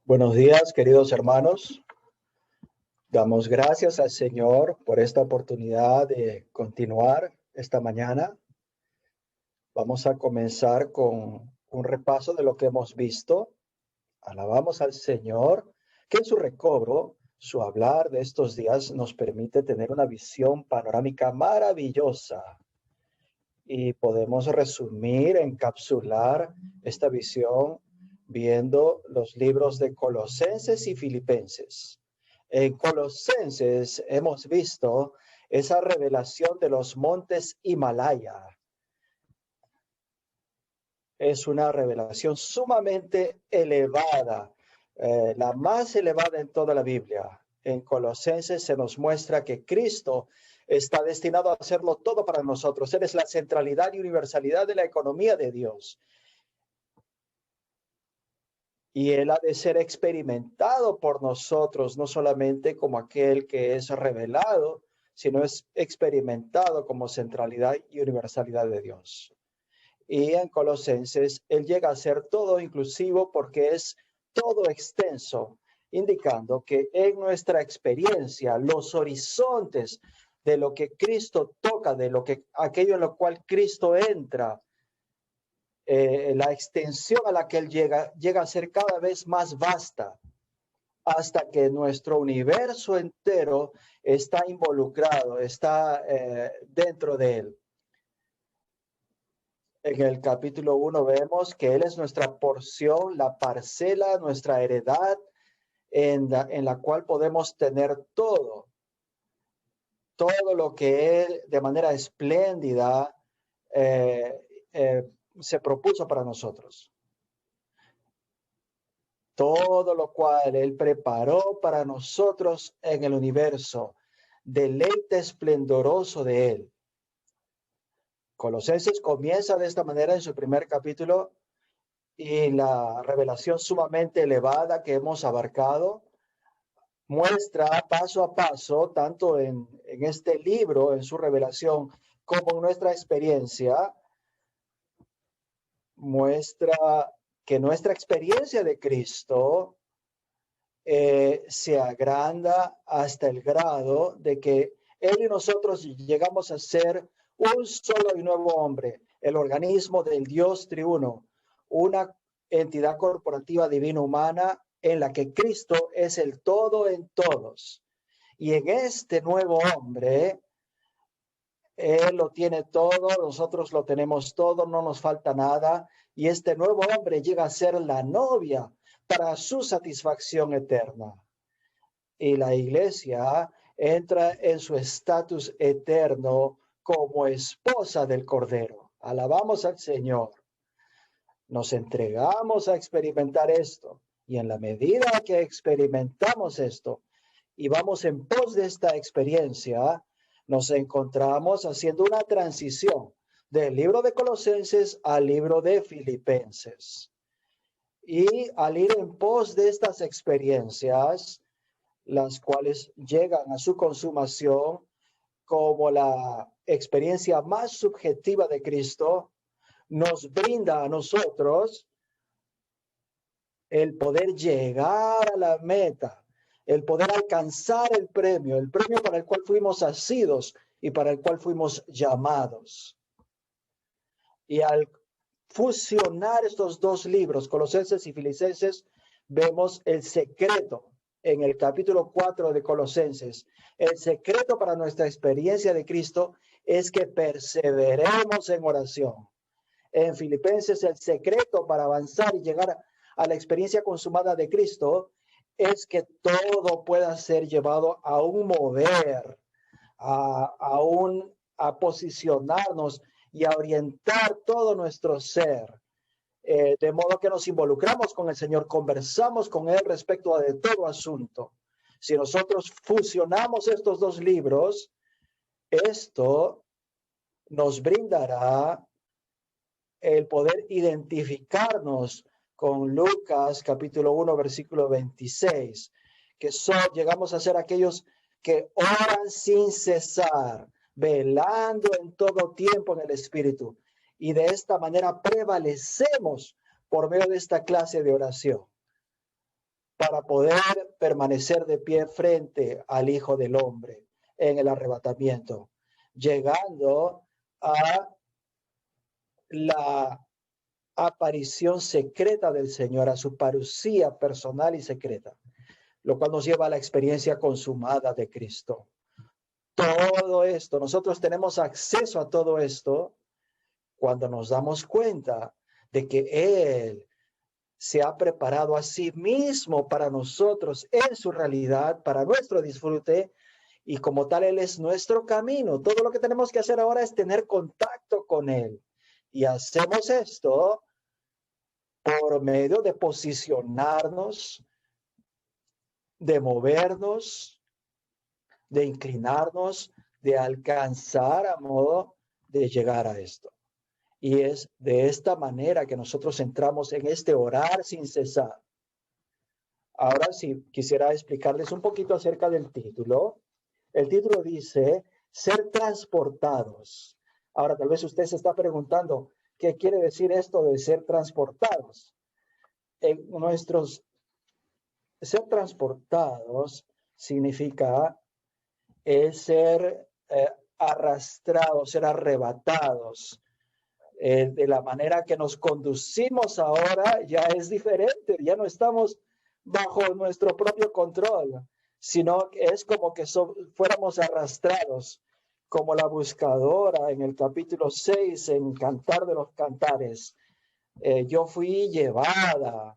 Buenos días, queridos hermanos. Damos gracias al Señor por esta oportunidad de continuar esta mañana. Vamos a comenzar con un repaso de lo que hemos visto. Alabamos al Señor, que en su recobro, su hablar de estos días nos permite tener una visión panorámica maravillosa y podemos resumir, encapsular esta visión viendo los libros de Colosenses y Filipenses. En Colosenses hemos visto esa revelación de los montes Himalaya. Es una revelación sumamente elevada, la más elevada en toda la Biblia. En Colosenses se nos muestra que Cristo está destinado a hacerlo todo para nosotros. Él es la centralidad y universalidad de la economía de Dios. Y Él ha de ser experimentado por nosotros, no solamente como aquel que es revelado, sino es experimentado como centralidad y universalidad de Dios. Y en Colosenses, Él llega a ser todo inclusivo porque es todo extenso, indicando que en nuestra experiencia, los horizontes de lo que Cristo toca, aquello en lo cual Cristo entra, la extensión a la que Él llega a ser cada vez más vasta, hasta que nuestro universo entero está involucrado, está dentro de Él. En el capítulo 1 vemos que Él es nuestra porción, la parcela, nuestra heredad, en la cual podemos tener todo lo que Él de manera espléndida se propuso para nosotros. Todo lo cual Él preparó para nosotros en el universo, deleite esplendoroso de Él. Colosenses comienza de esta manera en su primer capítulo, y la revelación sumamente elevada que hemos abarcado muestra paso a paso, tanto en este libro, en su revelación, como en nuestra experiencia, muestra que nuestra experiencia de Cristo se agranda hasta el grado de que Él y nosotros llegamos a ser un solo y nuevo hombre, el organismo del Dios triuno, una entidad corporativa divina humana en la que Cristo es el todo en todos. Y en este nuevo hombre, Él lo tiene todo, nosotros lo tenemos todo, no nos falta nada. Y este nuevo hombre llega a ser la novia para su satisfacción eterna. Y la iglesia entra en su estatus eterno como esposa del Cordero. Alabamos al Señor. Nos entregamos a experimentar esto. Y en la medida que experimentamos esto y vamos en pos de esta experiencia, nos encontramos haciendo una transición del libro de Colosenses al libro de Filipenses. Y al ir en pos de estas experiencias, las cuales llegan a su consumación como la experiencia más subjetiva de Cristo, nos brinda a nosotros el poder llegar a la meta, el poder alcanzar el premio para el cual fuimos asidos y para el cual fuimos llamados. Y al fusionar estos dos libros, Colosenses y Filipenses, vemos el secreto en el capítulo 4 de Colosenses. El secreto para nuestra experiencia de Cristo es que perseveremos en oración. En Filipenses, el secreto para avanzar y llegar a la experiencia consumada de Cristo es que todo pueda ser llevado a un mover, a posicionarnos y a orientar todo nuestro ser. De modo que nos involucramos con el Señor, conversamos con Él respecto de todo asunto. Si nosotros fusionamos estos dos libros, esto nos brindará el poder identificarnos con Lucas capítulo 1 versículo 26, que llegamos a ser aquellos que oran sin cesar, velando en todo tiempo en el Espíritu. Y de esta manera prevalecemos por medio de esta clase de oración. para poder permanecer de pie frente al Hijo del Hombre en el arrebatamiento, llegando a la aparición secreta del Señor, a su parucía personal y secreta, lo cual nos lleva a la experiencia consumada de Cristo. Todo esto, nosotros tenemos acceso a todo esto cuando nos damos cuenta de que Él se ha preparado a sí mismo para nosotros en su realidad, para nuestro disfrute, y como tal Él es nuestro camino. Todo lo que tenemos que hacer ahora es tener contacto con Él. Y hacemos esto por medio de posicionarnos, de movernos, de inclinarnos, de alcanzar a modo de llegar a esto. Y es de esta manera que nosotros entramos en este orar sin cesar. Ahora sí, quisiera explicarles un poquito acerca del título. El título dice, ser transportados. Ahora, tal vez usted se está preguntando, ¿qué quiere decir esto de ser transportados? Ser transportados significa ser arrastrados, ser arrebatados. De la manera que nos conducimos ahora ya es diferente, ya no estamos bajo nuestro propio control, sino que es como que fuéramos arrastrados, como la buscadora en el capítulo 6, en Cantar de los Cantares. Yo fui llevada,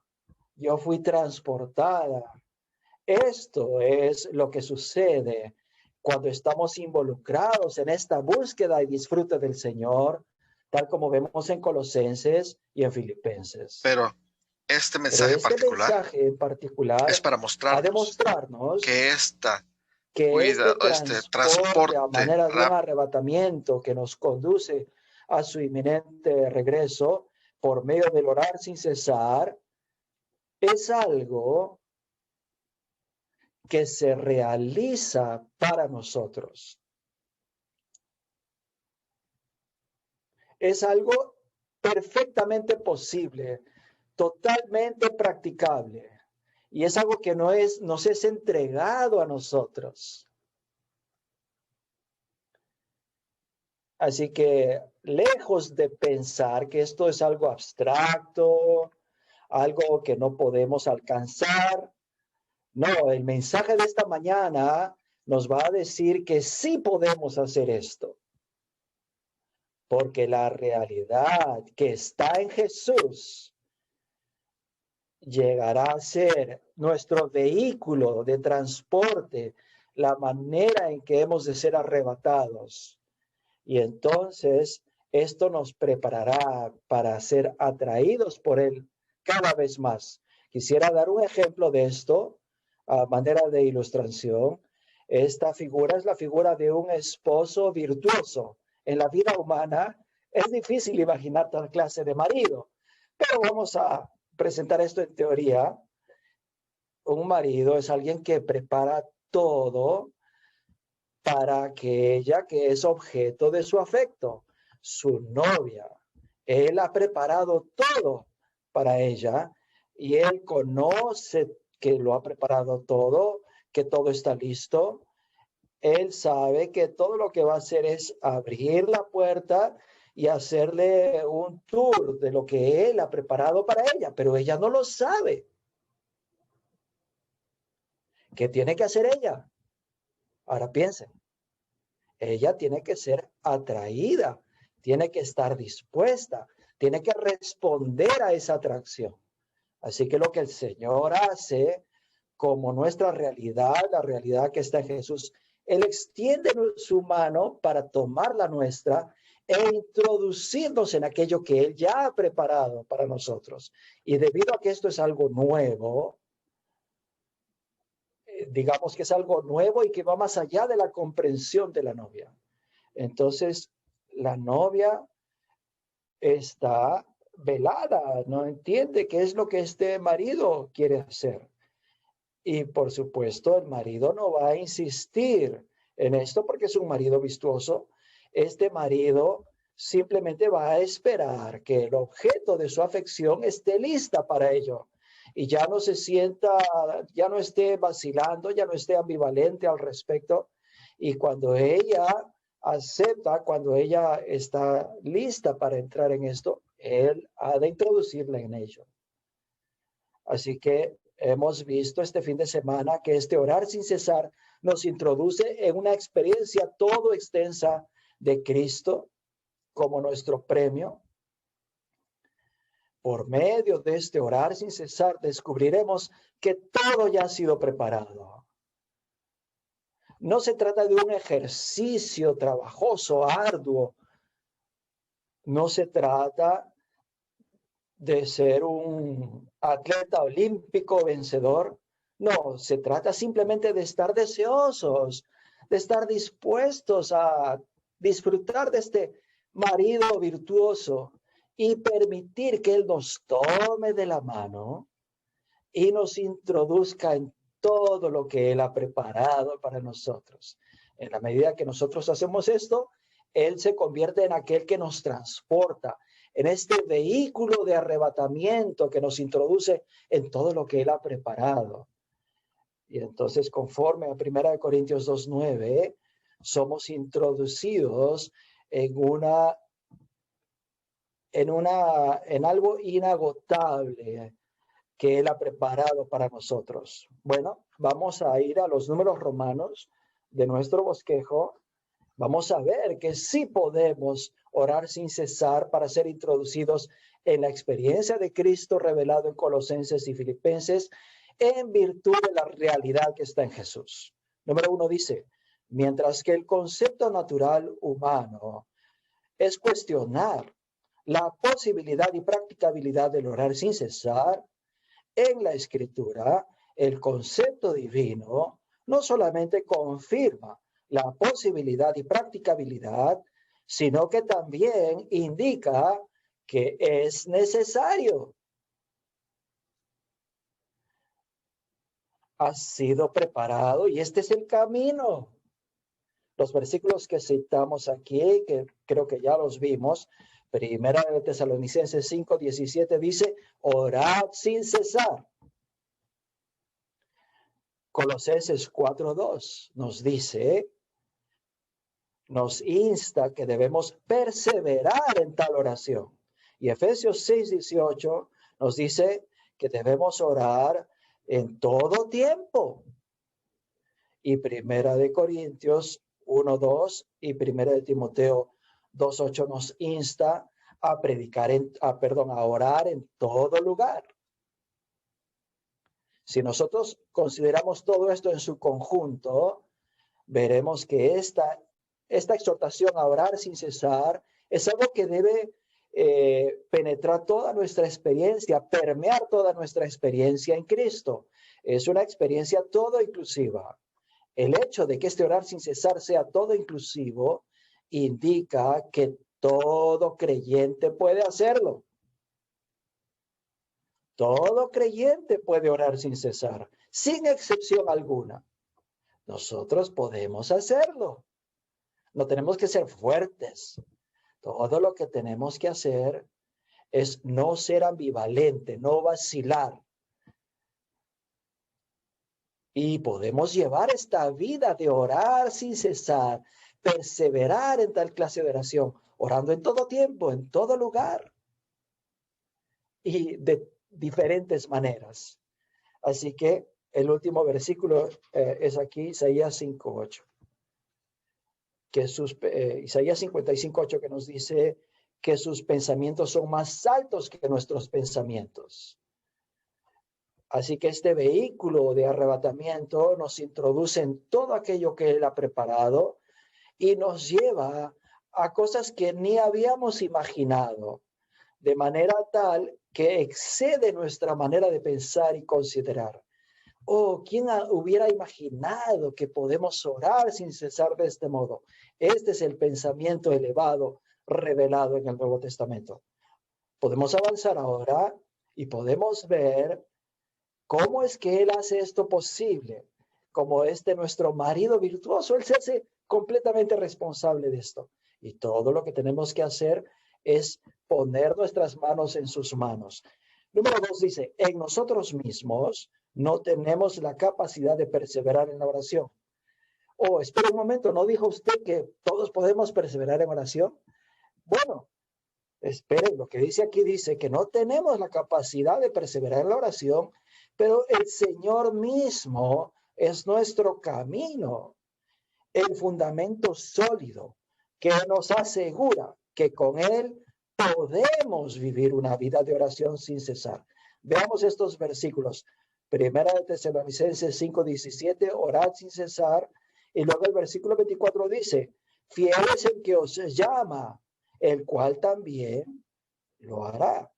yo fui transportada. Esto es lo que sucede cuando estamos involucrados en esta búsqueda y disfrute del Señor, tal como vemos en Colosenses y en Filipenses. Pero este Pero mensaje en particular es para a demostrarnos que este transporte a manera de un arrebatamiento que nos conduce a su inminente regreso por medio del orar sin cesar es algo que se realiza para nosotros. Es algo perfectamente posible, totalmente practicable. Y es algo que nos es entregado a nosotros. Así que lejos de pensar que esto es algo abstracto, algo que no podemos alcanzar, no, el mensaje de esta mañana nos va a decir que sí podemos hacer esto. Porque la realidad que está en Jesús llegará a ser nuestro vehículo de transporte, la manera en que hemos de ser arrebatados. Y entonces esto nos preparará para ser atraídos por Él cada vez más. Quisiera dar un ejemplo de esto a manera de ilustración. Esta figura es la figura de un esposo virtuoso. En la vida humana es difícil imaginar tal clase de marido, pero vamos a presentar esto en teoría. Un marido es alguien que prepara todo para que ella, que es objeto de su afecto, su novia, él ha preparado todo para ella y él conoce que lo ha preparado todo, que todo está listo. Él sabe que todo lo que va a hacer es abrir la puerta y hacerle un tour de lo que él ha preparado para ella, pero ella no lo sabe. ¿Qué tiene que hacer ella? Ahora piensen. Ella tiene que ser atraída, tiene que estar dispuesta, tiene que responder a esa atracción. Así que lo que el Señor hace como nuestra realidad, la realidad que está en Jesús, Él extiende su mano para tomar la nuestra e introducirnos en aquello que Él ya ha preparado para nosotros. Y debido a que esto es algo nuevo, digamos que es algo nuevo y que va más allá de la comprensión de la novia. Entonces, la novia está velada, no entiende qué es lo que este marido quiere hacer. Y por supuesto, el marido no va a insistir en esto porque es un marido vistoso. Este marido simplemente va a esperar que el objeto de su afección esté lista para ello. y ya no se sienta, ya no esté vacilando, ya no esté ambivalente al respecto. Y cuando ella acepta, cuando ella está lista para entrar en esto, él ha de introducirla en ello. Así que hemos visto este fin de semana que este orar sin cesar nos introduce en una experiencia todo extensa de Cristo como nuestro premio. Por medio de este orar sin cesar descubriremos que todo ya ha sido preparado. No se trata de un ejercicio trabajoso, arduo. No se trata de ser un atleta olímpico vencedor. No, se trata simplemente de estar deseosos, de estar dispuestos a disfrutar de este marido virtuoso y permitir que él nos tome de la mano y nos introduzca en todo lo que él ha preparado para nosotros. En la medida que nosotros hacemos esto, él se convierte en aquel que nos transporta, en este vehículo de arrebatamiento que nos introduce en todo lo que él ha preparado. Y entonces, conforme a 1 Corintios 2:9, somos introducidos en algo inagotable que él ha preparado para nosotros. Bueno, vamos a ir a los números romanos de nuestro bosquejo. Vamos a ver que sí podemos orar sin cesar para ser introducidos en la experiencia de Cristo revelado en Colosenses y Filipenses en virtud de la realidad que está en Jesús. Número 1 dice, mientras que el concepto natural humano es cuestionar la posibilidad y practicabilidad del orar sin cesar, en la Escritura, el concepto divino no solamente confirma la posibilidad y practicabilidad, sino que también indica que es necesario. Ha sido preparado y este es el camino. Los versículos que citamos aquí, que creo que ya los vimos, Primera de Tesalonicenses 5:17 dice, orad sin cesar. Colosenses 4:2 nos dice, nos insta que debemos perseverar en tal oración. Y Efesios 6:18 nos dice que debemos orar en todo tiempo. Y Primera de Corintios 1:2 y Primera de Timoteo 2:8 nos insta a predicar, a orar en todo lugar. Si nosotros consideramos todo esto en su conjunto, veremos que esta exhortación a orar sin cesar es algo que debe penetrar toda nuestra experiencia, permear toda nuestra experiencia en Cristo. Es una experiencia todo inclusiva. El hecho de que este orar sin cesar sea todo inclusivo indica que todo creyente puede hacerlo. Todo creyente puede orar sin cesar, sin excepción alguna. Nosotros podemos hacerlo. No tenemos que ser fuertes. Todo lo que tenemos que hacer es no ser ambivalente, no vacilar. Y podemos llevar esta vida de orar sin cesar, perseverar en tal clase de oración, orando en todo tiempo, en todo lugar y de diferentes maneras. Así que el último versículo es aquí, Isaías 5:8. Isaías 55:8 que nos dice que sus pensamientos son más altos que nuestros pensamientos. Así que este vehículo de arrebatamiento nos introduce en todo aquello que él ha preparado y nos lleva a cosas que ni habíamos imaginado, de manera tal que excede nuestra manera de pensar y considerar. Oh, ¿quién hubiera imaginado que podemos orar sin cesar de este modo? Este es el pensamiento elevado revelado en el Nuevo Testamento. Podemos avanzar ahora y podemos ver cómo es que él hace esto posible. Como nuestro marido virtuoso, él se hace completamente responsable de esto. Y todo lo que tenemos que hacer es poner nuestras manos en sus manos. Número 2 dice, en nosotros mismos no tenemos la capacidad de perseverar en la oración. Oh, espera un momento, ¿no dijo usted que todos podemos perseverar en oración? Bueno, espere, lo que dice aquí dice que no tenemos la capacidad de perseverar en la oración, pero el Señor mismo es nuestro camino, el fundamento sólido que nos asegura que con Él podemos vivir una vida de oración sin cesar. Veamos estos versículos. Primera de Tesalonicenses 5:17, orad sin cesar. Y luego el versículo 24 dice, fiel es el que os llama, el cual también lo hará.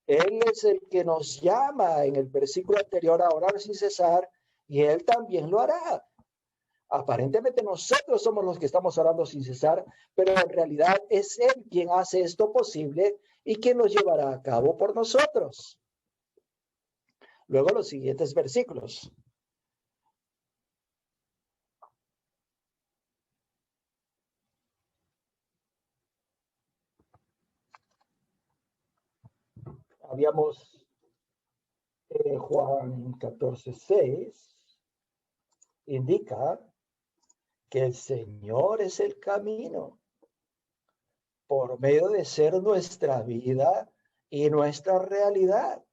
Él es el que nos llama en el versículo anterior a orar sin cesar y Él también lo hará. Aparentemente nosotros somos los que estamos orando sin cesar, pero en realidad es Él quien hace esto posible y quien lo llevará a cabo por nosotros. Luego los siguientes versículos. Habíamos Juan 14:6 indica que el Señor es el camino por medio de ser nuestra vida y nuestra realidad.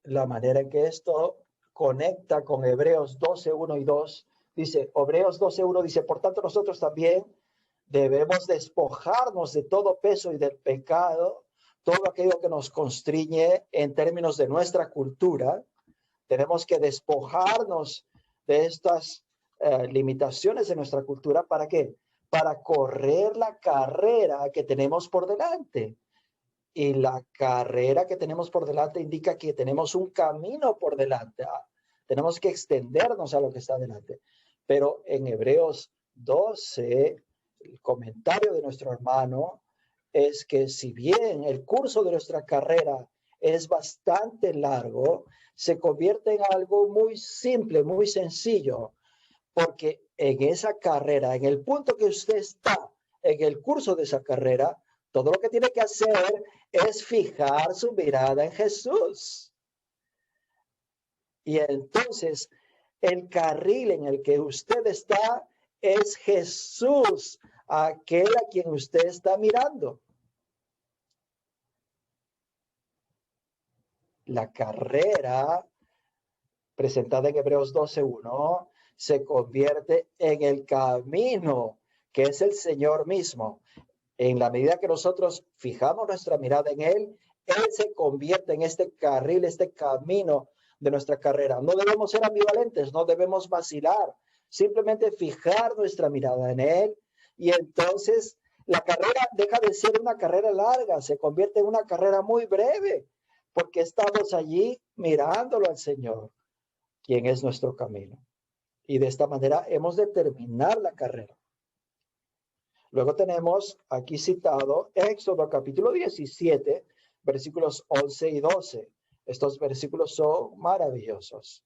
La manera en que esto conecta con Hebreos 12:1 y 2, dice, Hebreos 12:1 dice, por tanto nosotros también debemos despojarnos de todo peso y del pecado, todo aquello que nos constriñe en términos de nuestra cultura. Tenemos que despojarnos de estas limitaciones de nuestra cultura. ¿Para qué? Para correr la carrera que tenemos por delante. Y la carrera que tenemos por delante indica que tenemos un camino por delante. Tenemos que extendernos a lo que está delante. Pero en Hebreos 12, el comentario de nuestro hermano es que si bien el curso de nuestra carrera es bastante largo, se convierte en algo muy simple, muy sencillo, porque en esa carrera, en el punto que usted está, en el curso de esa carrera, todo lo que tiene que hacer es fijar su mirada en Jesús. Y entonces el carril en el que usted está es Jesús, aquel a quien usted está mirando. La carrera presentada en Hebreos 12:1 se convierte en el camino, que es el Señor mismo. En la medida que nosotros fijamos nuestra mirada en Él, Él se convierte en este carril, este camino de nuestra carrera. No debemos ser ambivalentes, no debemos vacilar, simplemente fijar nuestra mirada en Él y entonces la carrera deja de ser una carrera larga, se convierte en una carrera muy breve, porque estamos allí mirándolo al Señor, quien es nuestro camino. Y de esta manera hemos de terminar la carrera. Luego tenemos aquí citado Éxodo capítulo 17, versículos 11 y 12. Estos versículos son maravillosos.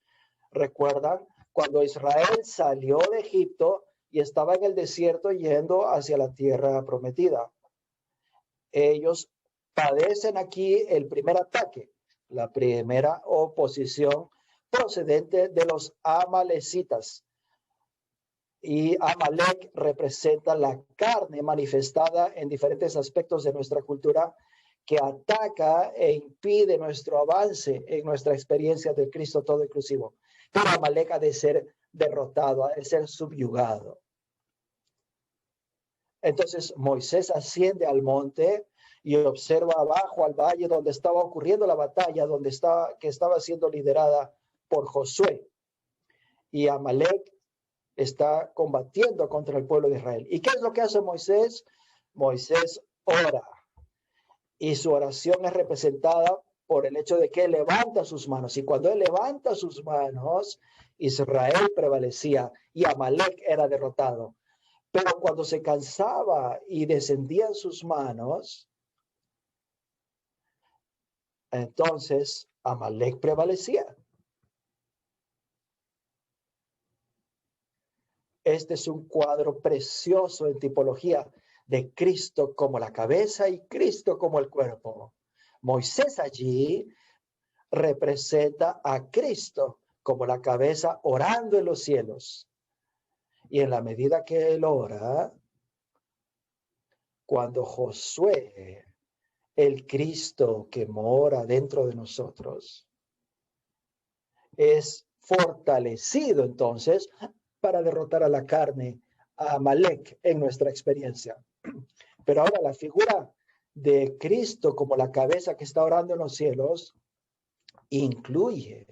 ¿Recuerdan cuando Israel salió de Egipto y estaba en el desierto yendo hacia la tierra prometida? Ellos padecen aquí el primer ataque, la primera oposición procedente de los amalecitas. Y Amalek representa la carne manifestada en diferentes aspectos de nuestra cultura que ataca e impide nuestro avance en nuestra experiencia del Cristo todo inclusivo. Pero Amalek ha de ser derrotado, ha de ser subyugado. Entonces Moisés asciende al monte y observa abajo al valle donde estaba ocurriendo la batalla, que estaba siendo liderada por Josué. Y Amalek está combatiendo contra el pueblo de Israel. ¿Y qué es lo que hace Moisés? Moisés ora. Y su oración es representada por el hecho de que él levanta sus manos. Y cuando él levanta sus manos, Israel prevalecía y Amalek era derrotado. Pero cuando se cansaba y descendían sus manos, entonces Amalek prevalecía. Este es un cuadro precioso en tipología de Cristo como la cabeza y Cristo como el cuerpo. Moisés allí representa a Cristo como la cabeza orando en los cielos. Y en la medida que él ora, cuando Josué, el Cristo que mora dentro de nosotros, es fortalecido entonces para derrotar a la carne, a Amalek en nuestra experiencia. Pero ahora la figura de Cristo como la cabeza que está orando en los cielos incluye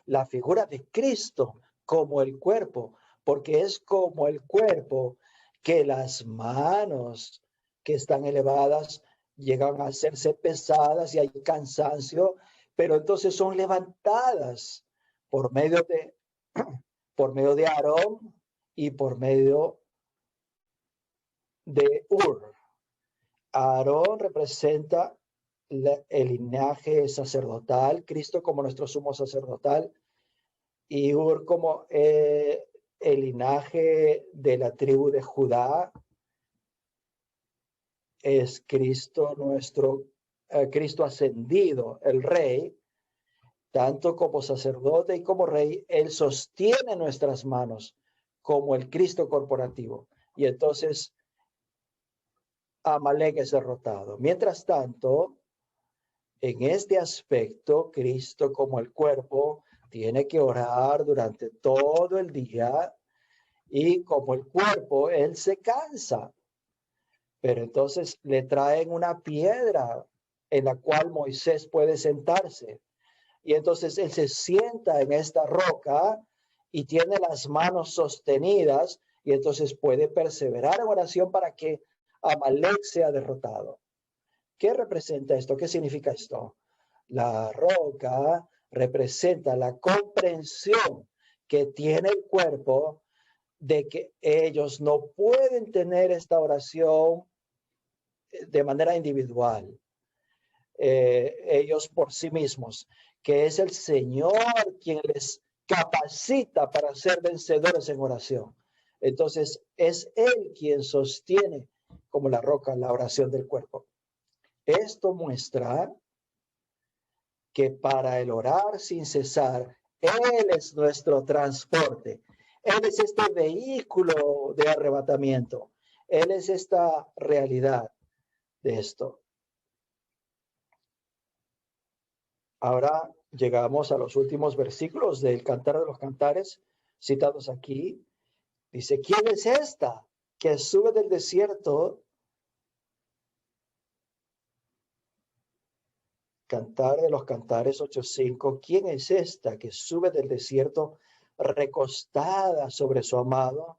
la figura de Cristo como el cuerpo, porque es como el cuerpo que las manos que están elevadas llegan a hacerse pesadas y hay cansancio, pero entonces son levantadas por medio de por medio de Aarón y por medio de Ur. Aarón representa el linaje sacerdotal, Cristo como nuestro sumo sacerdotal, y Ur como el linaje de la tribu de Judá, es Cristo nuestro, Cristo ascendido, el rey, tanto como sacerdote y como rey, él sostiene nuestras manos como el Cristo corporativo. Y entonces Amalek es derrotado. Mientras tanto, en este aspecto, Cristo como el cuerpo tiene que orar durante todo el día y como el cuerpo, él se cansa. Pero entonces le traen una piedra en la cual Moisés puede sentarse. Y entonces él se sienta en esta roca y tiene las manos sostenidas y entonces puede perseverar en oración para que Amalek sea derrotado. ¿Qué representa esto? ¿Qué significa esto? La roca representa la comprensión que tiene el cuerpo de que ellos no pueden tener esta oración de manera individual, ellos por sí mismos, que es el Señor quien les capacita para ser vencedores en oración. Entonces es Él quien sostiene como la roca la oración del cuerpo. Esto muestra que para el orar sin cesar, Él es nuestro transporte. Él es este vehículo de arrebatamiento. Él es esta realidad de esto. Ahora llegamos a los últimos versículos del Cantar de los Cantares, citados aquí. Dice, ¿quién es esta que sube del desierto? Cantar de los Cantares 8:5. ¿Quién es esta que sube del desierto recostada sobre su amado?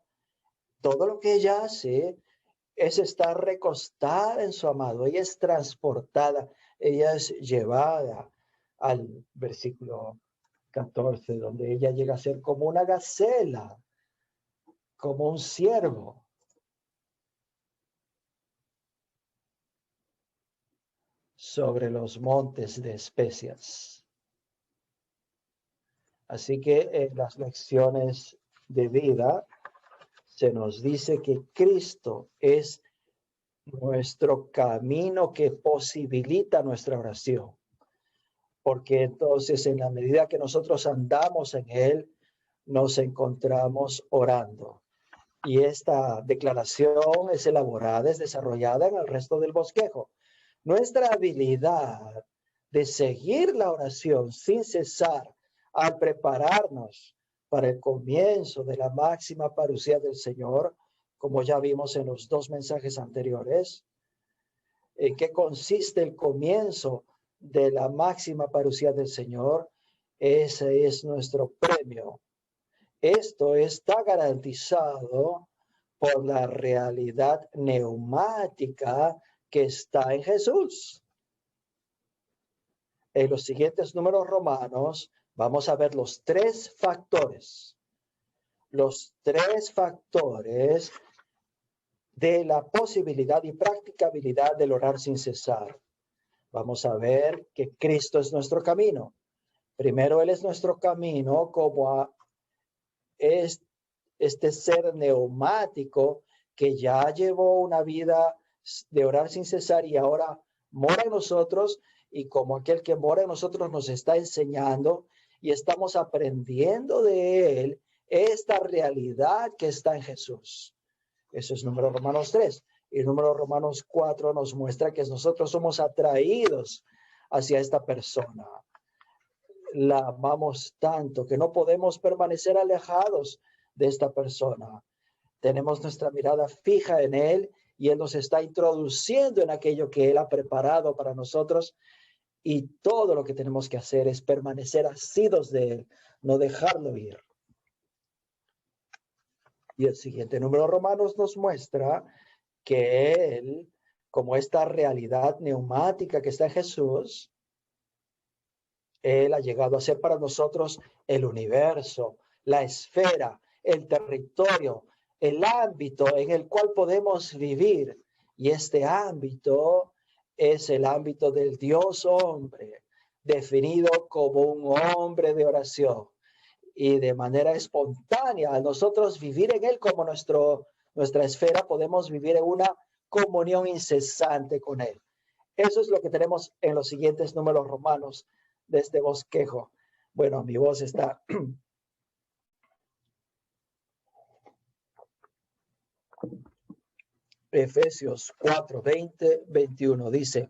Todo lo que ella hace es estar recostada en su amado. Ella es transportada, ella es llevada al versículo 14, donde ella llega a ser como una gacela, como un ciervo. Sobre los montes de especias. Así que en las lecciones de vida se nos dice que Cristo es nuestro camino que posibilita nuestra oración. Porque entonces en la medida que nosotros andamos en Él, nos encontramos orando. Y esta declaración es elaborada, es desarrollada en el resto del bosquejo. Nuestra habilidad de seguir la oración sin cesar al prepararnos para el comienzo de la máxima parucía del Señor, como ya vimos en los dos mensajes anteriores, en qué consiste el comienzo de la máxima parucía del Señor, ese es nuestro premio. Esto está garantizado por la realidad neumática que está en Jesús. En los siguientes números romanos vamos a ver los tres factores de la posibilidad y practicabilidad del orar sin cesar. Vamos a ver que Cristo es nuestro camino. Primero, Él es nuestro camino como este ser neumático que ya llevó una vida de orar sin cesar y ahora mora en nosotros, y como aquel que mora en nosotros nos está enseñando y estamos aprendiendo de él esta realidad que está en Jesús. Eso es número Romanos 3. Y el número Romanos 4 nos muestra que nosotros somos atraídos hacia esta persona. La amamos tanto que no podemos permanecer alejados de esta persona. Tenemos nuestra mirada fija en él y él nos está introduciendo en aquello que él ha preparado para nosotros, y todo lo que tenemos que hacer es permanecer asidos de él, no dejarlo ir. Y el siguiente número Romanos nos muestra que él, como esta realidad neumática que está en Jesús, él ha llegado a ser para nosotros el universo, la esfera, el territorio, el ámbito en el cual podemos vivir. Y este ámbito es el ámbito del Dios hombre, definido como un hombre de oración. Y de manera espontánea, al nosotros vivir en él como nuestra esfera, podemos vivir en una comunión incesante con él. Eso es lo que tenemos en los siguientes números romanos de este bosquejo. Bueno, mi voz está... Efesios 4, 20, 21 dice: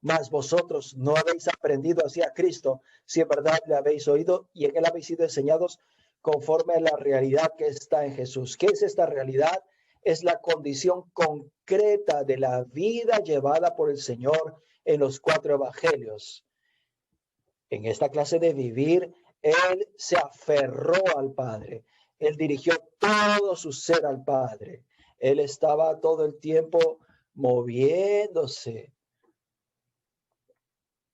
mas vosotros no habéis aprendido así a Cristo, si en verdad le habéis oído y en él habéis sido enseñados conforme a la realidad que está en Jesús. ¿Qué es esta realidad? Es la condición concreta de la vida llevada por el Señor en los 4 evangelios. En esta clase de vivir, él se aferró al Padre. Él dirigió todo su ser al Padre. Él estaba todo el tiempo moviéndose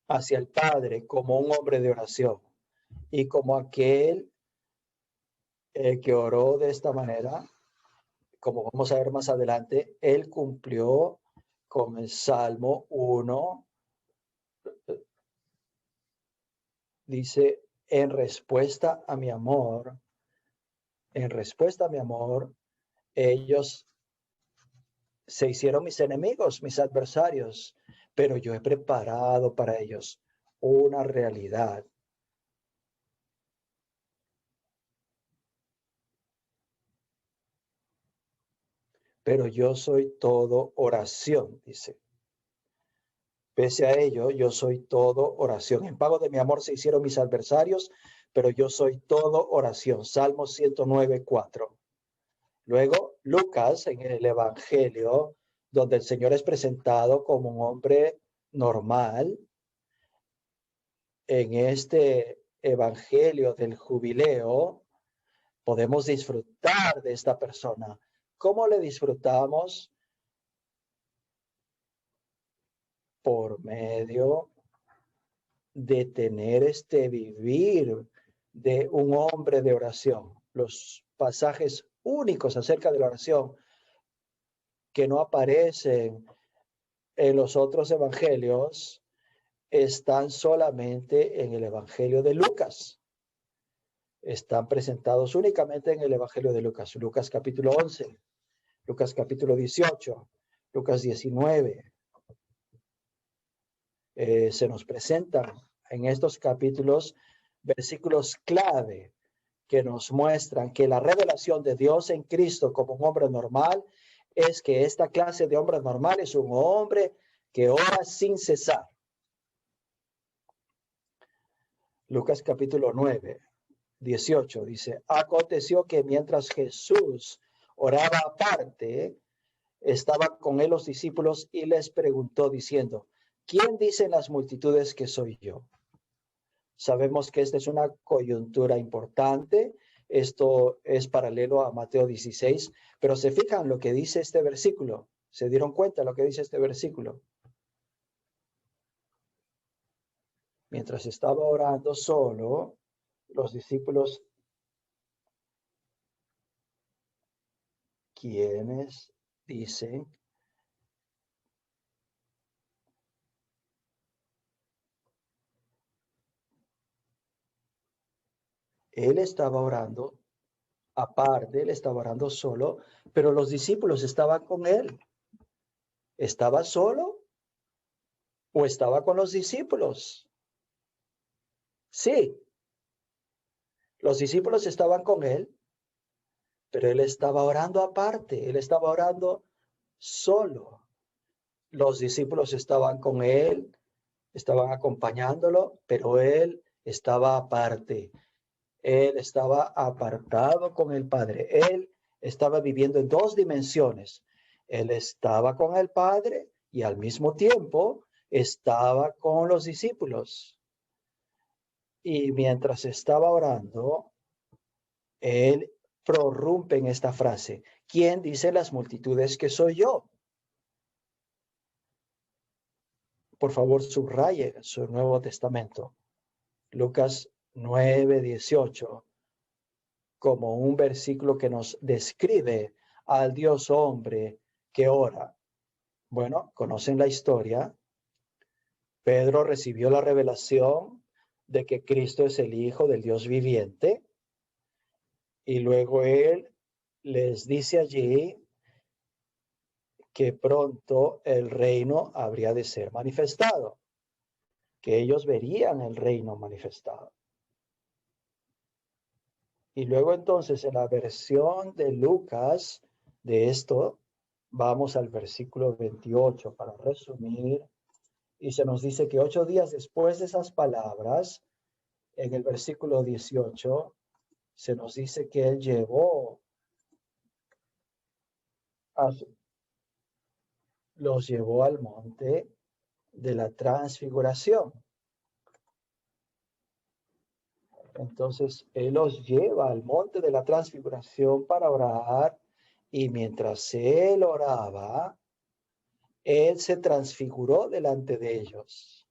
hacia el Padre como un hombre de oración. Y como aquel que oró de esta manera, como vamos a ver más adelante, él cumplió con el Salmo 1, dice: en respuesta a mi amor, ellos se hicieron mis enemigos, mis adversarios, pero yo he preparado para ellos una realidad. Pero yo soy todo oración, dice. Pese a ello, yo soy todo oración. En pago de mi amor se hicieron mis adversarios, pero yo soy todo oración. Salmo 109, 4. Luego, Lucas, en el Evangelio, donde el Señor es presentado como un hombre normal, en este Evangelio del Jubileo, podemos disfrutar de esta persona. ¿Cómo le disfrutamos? Por medio de tener este vivir de un hombre de oración. Los pasajes únicos acerca de la oración que no aparecen en los otros evangelios están solamente en el Evangelio de Lucas. Están presentados únicamente en el Evangelio de Lucas. Lucas capítulo 11, Lucas capítulo 18, Lucas 19. Se nos presentan en estos capítulos versículos clave que nos muestran que la revelación de Dios en Cristo como un hombre normal es que esta clase de hombre normal es un hombre que ora sin cesar. Lucas capítulo 9, 18 dice: aconteció que mientras Jesús oraba aparte, estaba con él los discípulos y les preguntó diciendo: ¿quién dicen las multitudes que soy yo? Sabemos que esta es una coyuntura importante. Esto es paralelo a Mateo 16, pero se fijan lo que dice este versículo. ¿Se dieron cuenta lo que dice este versículo? Mientras estaba orando solo, los discípulos, ¿quiénes dicen? Él estaba orando aparte, él estaba orando solo, pero los discípulos estaban con él. ¿Estaba solo o estaba con los discípulos? Sí, los discípulos estaban con él, pero él estaba orando aparte, él estaba orando solo. Los discípulos estaban con él, estaban acompañándolo, pero él estaba aparte. Él estaba apartado con el Padre. Él estaba viviendo en dos dimensiones. Él estaba con el Padre y al mismo tiempo estaba con los discípulos. Y mientras estaba orando, él prorrumpe en esta frase: ¿quién dice las multitudes que soy yo? Por favor, subraye su Nuevo Testamento. Lucas 9:18, como un versículo que nos describe al Dios hombre que ora. Bueno, conocen la historia. Pedro recibió la revelación de que Cristo es el Hijo del Dios viviente, y luego él les dice allí que pronto el reino habría de ser manifestado, que ellos verían el reino manifestado. Y luego entonces en la versión de Lucas de esto, vamos al versículo 28 para resumir, y se nos dice que 8 días después de esas palabras, en el versículo 18, se nos dice que él los llevó al monte de la transfiguración. Entonces, él los lleva al monte de la transfiguración para orar, y mientras él oraba, él se transfiguró delante de ellos,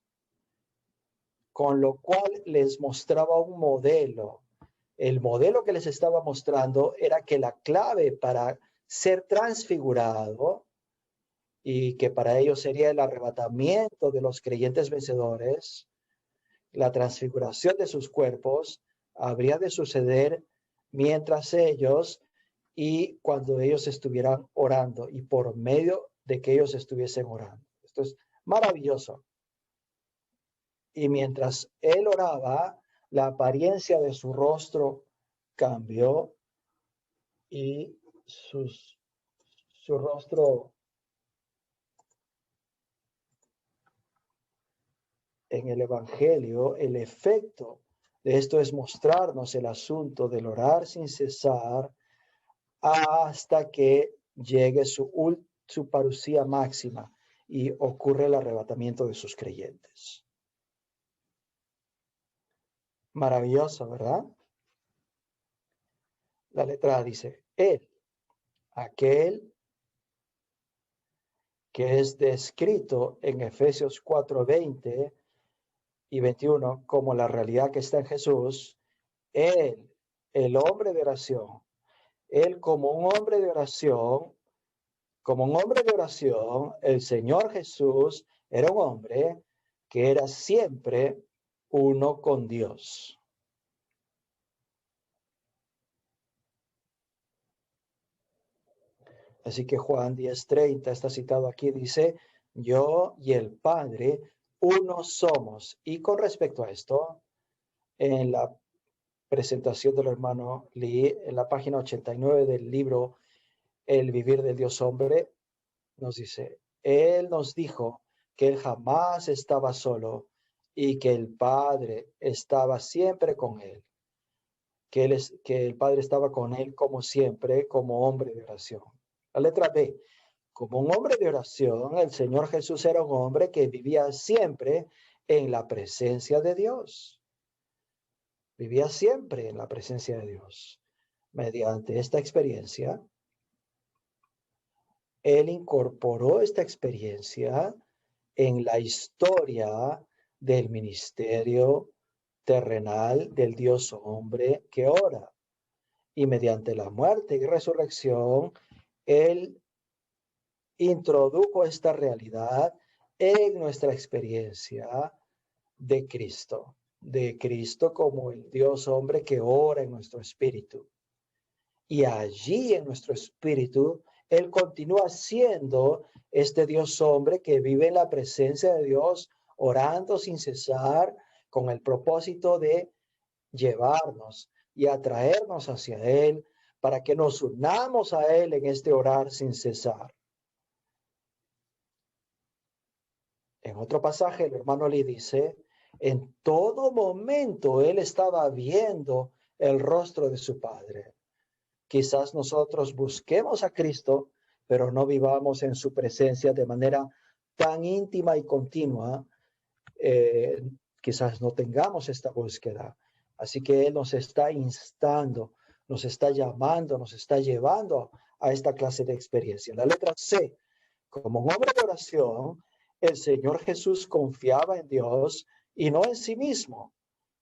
con lo cual les mostraba un modelo. El modelo que les estaba mostrando era que la clave para ser transfigurado, y que para ellos sería el arrebatamiento de los creyentes vencedores, la transfiguración de sus cuerpos, habría de suceder mientras ellos y cuando ellos estuvieran orando, y por medio de que ellos estuviesen orando. Esto es maravilloso. Y mientras él oraba, la apariencia de su rostro cambió, y su rostro en el Evangelio, el efecto de esto es mostrarnos el asunto del orar sin cesar hasta que llegue su parucía máxima y ocurre el arrebatamiento de sus creyentes. Maravilloso, ¿verdad? La letra A dice: él, aquel que es descrito en Efesios 4:20 y 21 como la realidad que está en Jesús, él, el hombre de oración, él como un hombre de oración, el Señor Jesús era un hombre que era siempre uno con Dios. Así que Juan 10:30 está citado aquí, dice: yo y el Padre uno somos. Y con respecto a esto, en la presentación del hermano Lee, en la página 89 del libro El vivir del Dios hombre, nos dice: él nos dijo que él jamás estaba solo y que el Padre estaba siempre con él, que el Padre estaba con él como siempre, como hombre de oración. La letra B: como un hombre de oración, el Señor Jesús era un hombre que vivía siempre en la presencia de Dios. Vivía siempre en la presencia de Dios. Mediante esta experiencia, él incorporó esta experiencia en la historia del ministerio terrenal del Dios hombre que ora. Y mediante la muerte y resurrección, él introdujo esta realidad en nuestra experiencia de Cristo como el Dios hombre que ora en nuestro espíritu. Y allí en nuestro espíritu, Él continúa siendo este Dios hombre que vive en la presencia de Dios, orando sin cesar, con el propósito de llevarnos y atraernos hacia Él, para que nos unamos a Él en este orar sin cesar. En otro pasaje, el hermano le dice, en todo momento Él estaba viendo el rostro de su Padre. Quizás nosotros busquemos a Cristo, pero no vivamos en su presencia de manera tan íntima y continua. Quizás no tengamos esta búsqueda. Así que Él nos está instando, nos está llamando, nos está llevando a esta clase de experiencia. La letra C, como un hombre de oración, el Señor Jesús confiaba en Dios y no en sí mismo,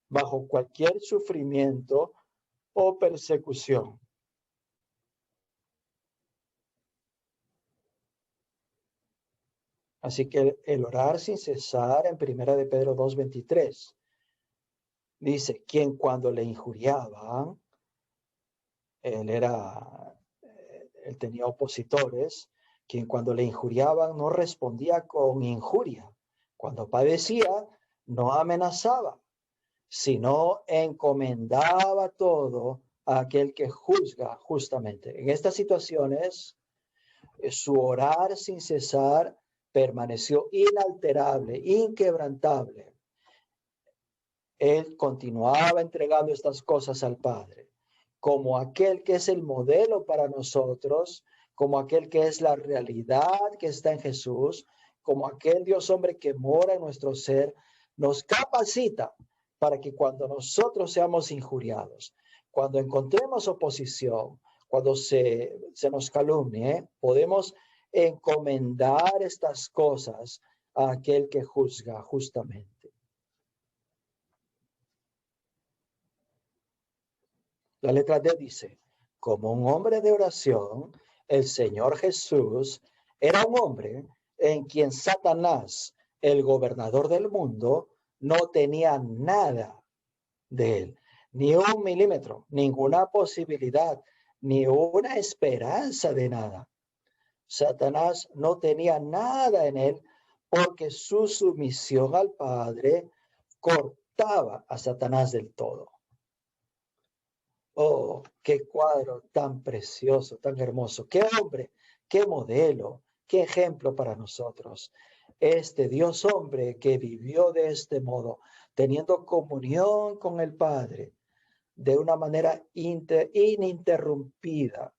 bajo cualquier sufrimiento o persecución. Así que el orar sin cesar en 1 de Pedro 2:23 dice, quien cuando le injuriaban, él tenía opositores, quien cuando le injuriaban no respondía con injuria. Cuando padecía, no amenazaba, sino encomendaba todo a aquel que juzga justamente. En estas situaciones, su orar sin cesar permaneció inalterable, inquebrantable. Él continuaba entregando estas cosas al Padre, como aquel que es el modelo para nosotros, como aquel que es la realidad que está en Jesús, como aquel Dios hombre que mora en nuestro ser, nos capacita para que cuando nosotros seamos injuriados, cuando encontremos oposición, cuando se nos calumnie, podemos encomendar estas cosas a aquel que juzga justamente. La letra D dice, como un hombre de oración, el Señor Jesús era un hombre en quien Satanás, el gobernador del mundo, no tenía nada de él, ni un milímetro, ninguna posibilidad, ni una esperanza de nada. Satanás no tenía nada en él porque su sumisión al Padre cortaba a Satanás del todo. Oh, qué cuadro tan precioso, tan hermoso. Qué hombre, qué modelo, qué ejemplo para nosotros. Este Dios hombre que vivió de este modo, teniendo comunión con el Padre de una manera ininterrumpida,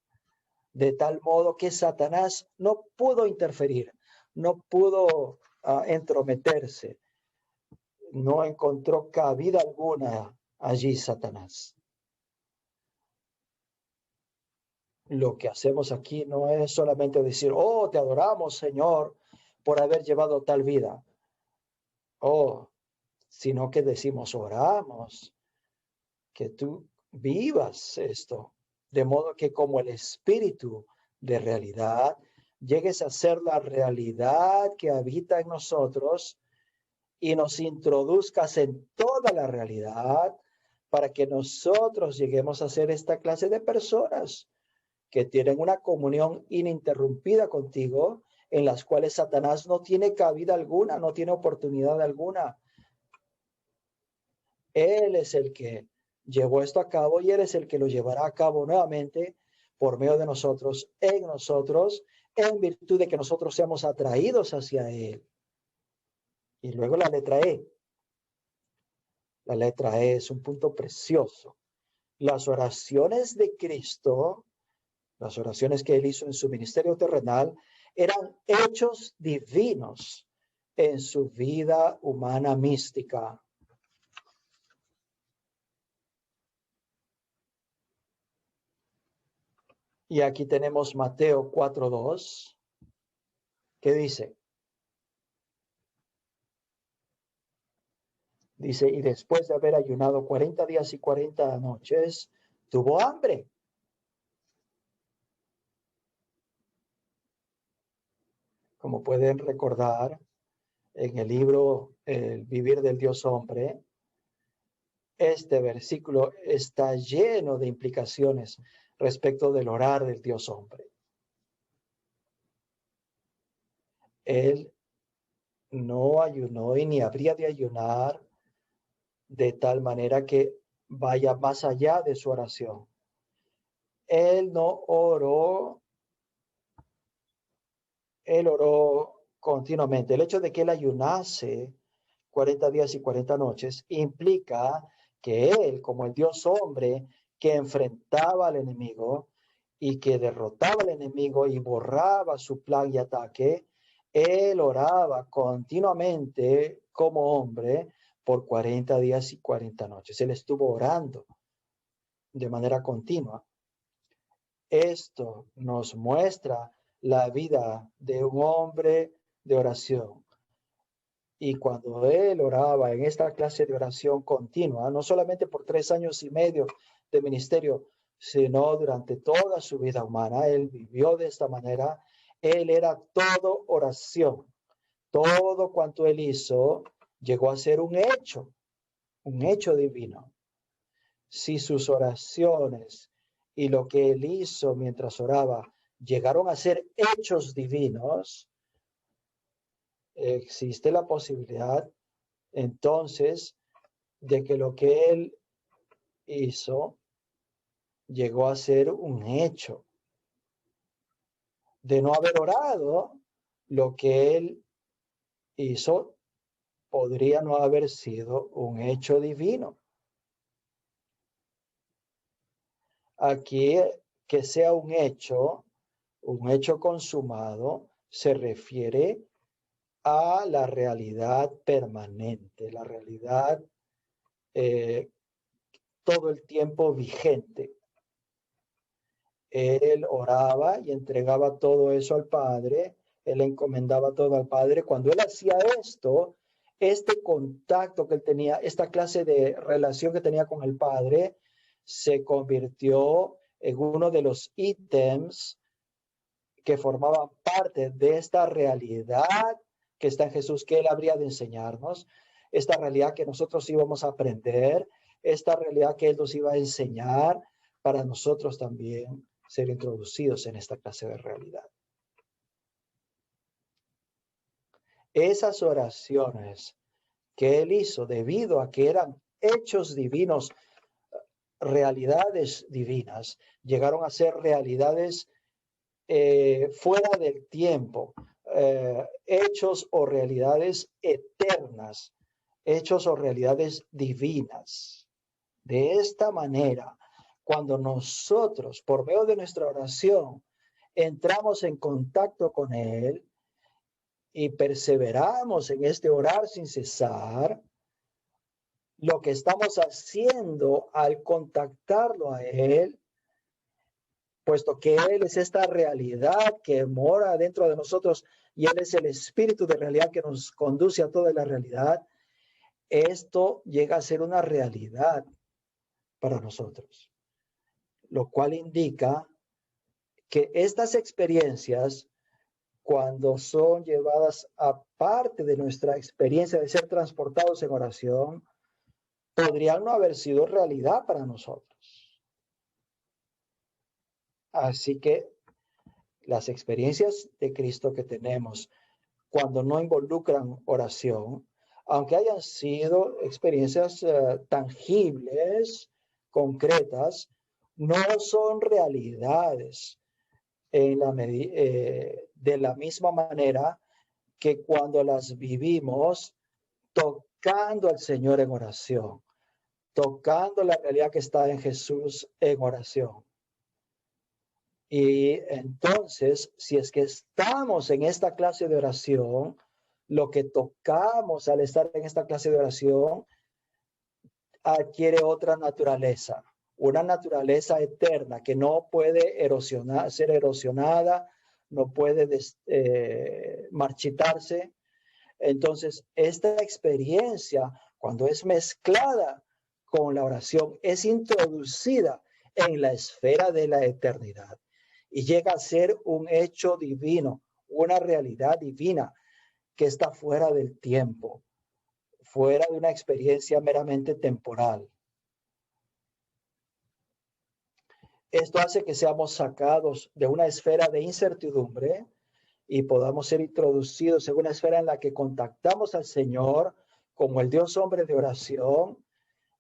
de tal modo que Satanás no pudo interferir, no pudo entrometerse, no encontró cabida alguna allí Satanás. Lo que hacemos aquí no es solamente decir, oh, te adoramos, Señor, por haber llevado tal vida. Oh, sino que decimos, oramos, que tú vivas esto, de modo que como el espíritu de realidad llegues a ser la realidad que habita en nosotros y nos introduzcas en toda la realidad para que nosotros lleguemos a ser esta clase de personas que tienen una comunión ininterrumpida contigo, en las cuales Satanás no tiene cabida alguna, no tiene oportunidad alguna. Él es el que llevó esto a cabo y Él es el que lo llevará a cabo nuevamente por medio de nosotros, en virtud de que nosotros seamos atraídos hacia Él. Y luego la letra E. La letra E es un punto precioso. Las oraciones de Cristo, las oraciones que Él hizo en su ministerio terrenal, eran hechos divinos en su vida humana mística. Y aquí tenemos Mateo 4:2, que dice, y después de haber ayunado 40 días y 40 noches, tuvo hambre. Como pueden recordar, en el libro El vivir del Dios hombre, este versículo está lleno de implicaciones respecto del orar del Dios hombre. Él no ayunó y ni habría de ayunar de tal manera que vaya más allá de su oración. Él no oró, él oró continuamente. El hecho de que él ayunase 40 días y 40 noches implica que él, como el Dios hombre que enfrentaba al enemigo y que derrotaba al enemigo y borraba su plan y ataque, él oraba continuamente como hombre por 40 días y 40 noches. Él estuvo orando de manera continua. Esto nos muestra la vida de un hombre de oración. Y cuando él oraba en esta clase de oración continua, no solamente por 3 años y medio de ministerio, sino durante toda su vida humana, él vivió de esta manera. Él era todo oración. Todo cuanto él hizo llegó a ser un hecho divino. Si sus oraciones y lo que él hizo mientras oraba llegaron a ser hechos divinos, existe la posibilidad entonces de que lo que él hizo llegó a ser un hecho. De no haber orado, lo que él hizo podría no haber sido un hecho divino. Aquí que sea un hecho consumado, se refiere a la realidad permanente, la realidad todo el tiempo vigente. Él oraba y entregaba todo eso al Padre, él encomendaba todo al Padre. Cuando él hacía esto, este contacto que él tenía, esta clase de relación que tenía con el Padre, se convirtió en uno de los ítems que formaban parte de esta realidad que está en Jesús, que él habría de enseñarnos, esta realidad que nosotros íbamos a aprender, esta realidad que él nos iba a enseñar para nosotros también ser introducidos en esta clase de realidad. Esas oraciones que él hizo debido a que eran hechos divinos, realidades divinas, llegaron a ser realidades fuera del tiempo, hechos o realidades eternas, hechos o realidades divinas. De esta manera, cuando nosotros, por medio de nuestra oración, entramos en contacto con Él y perseveramos en este orar sin cesar, lo que estamos haciendo al contactarlo a Él, puesto que Él es esta realidad que mora dentro de nosotros y Él es el espíritu de realidad que nos conduce a toda la realidad, esto llega a ser una realidad para nosotros, lo cual indica que estas experiencias, cuando son llevadas aparte de nuestra experiencia de ser transportados en oración, podrían no haber sido realidad para nosotros. Así que las experiencias de Cristo que tenemos cuando no involucran oración, aunque hayan sido experiencias tangibles, concretas, no son realidades de la misma manera que cuando las vivimos tocando al Señor en oración, tocando la realidad que está en Jesús en oración. Y entonces, si es que estamos en esta clase de oración, lo que tocamos al estar en esta clase de oración adquiere otra naturaleza, una naturaleza eterna que no puede ser erosionada, no puede marchitarse. Entonces, esta experiencia, cuando es mezclada con la oración, es introducida en la esfera de la eternidad y llega a ser un hecho divino, una realidad divina que está fuera del tiempo, fuera de una experiencia meramente temporal. Esto hace que seamos sacados de una esfera de incertidumbre y podamos ser introducidos en una esfera en la que contactamos al Señor como el Dios hombre de oración,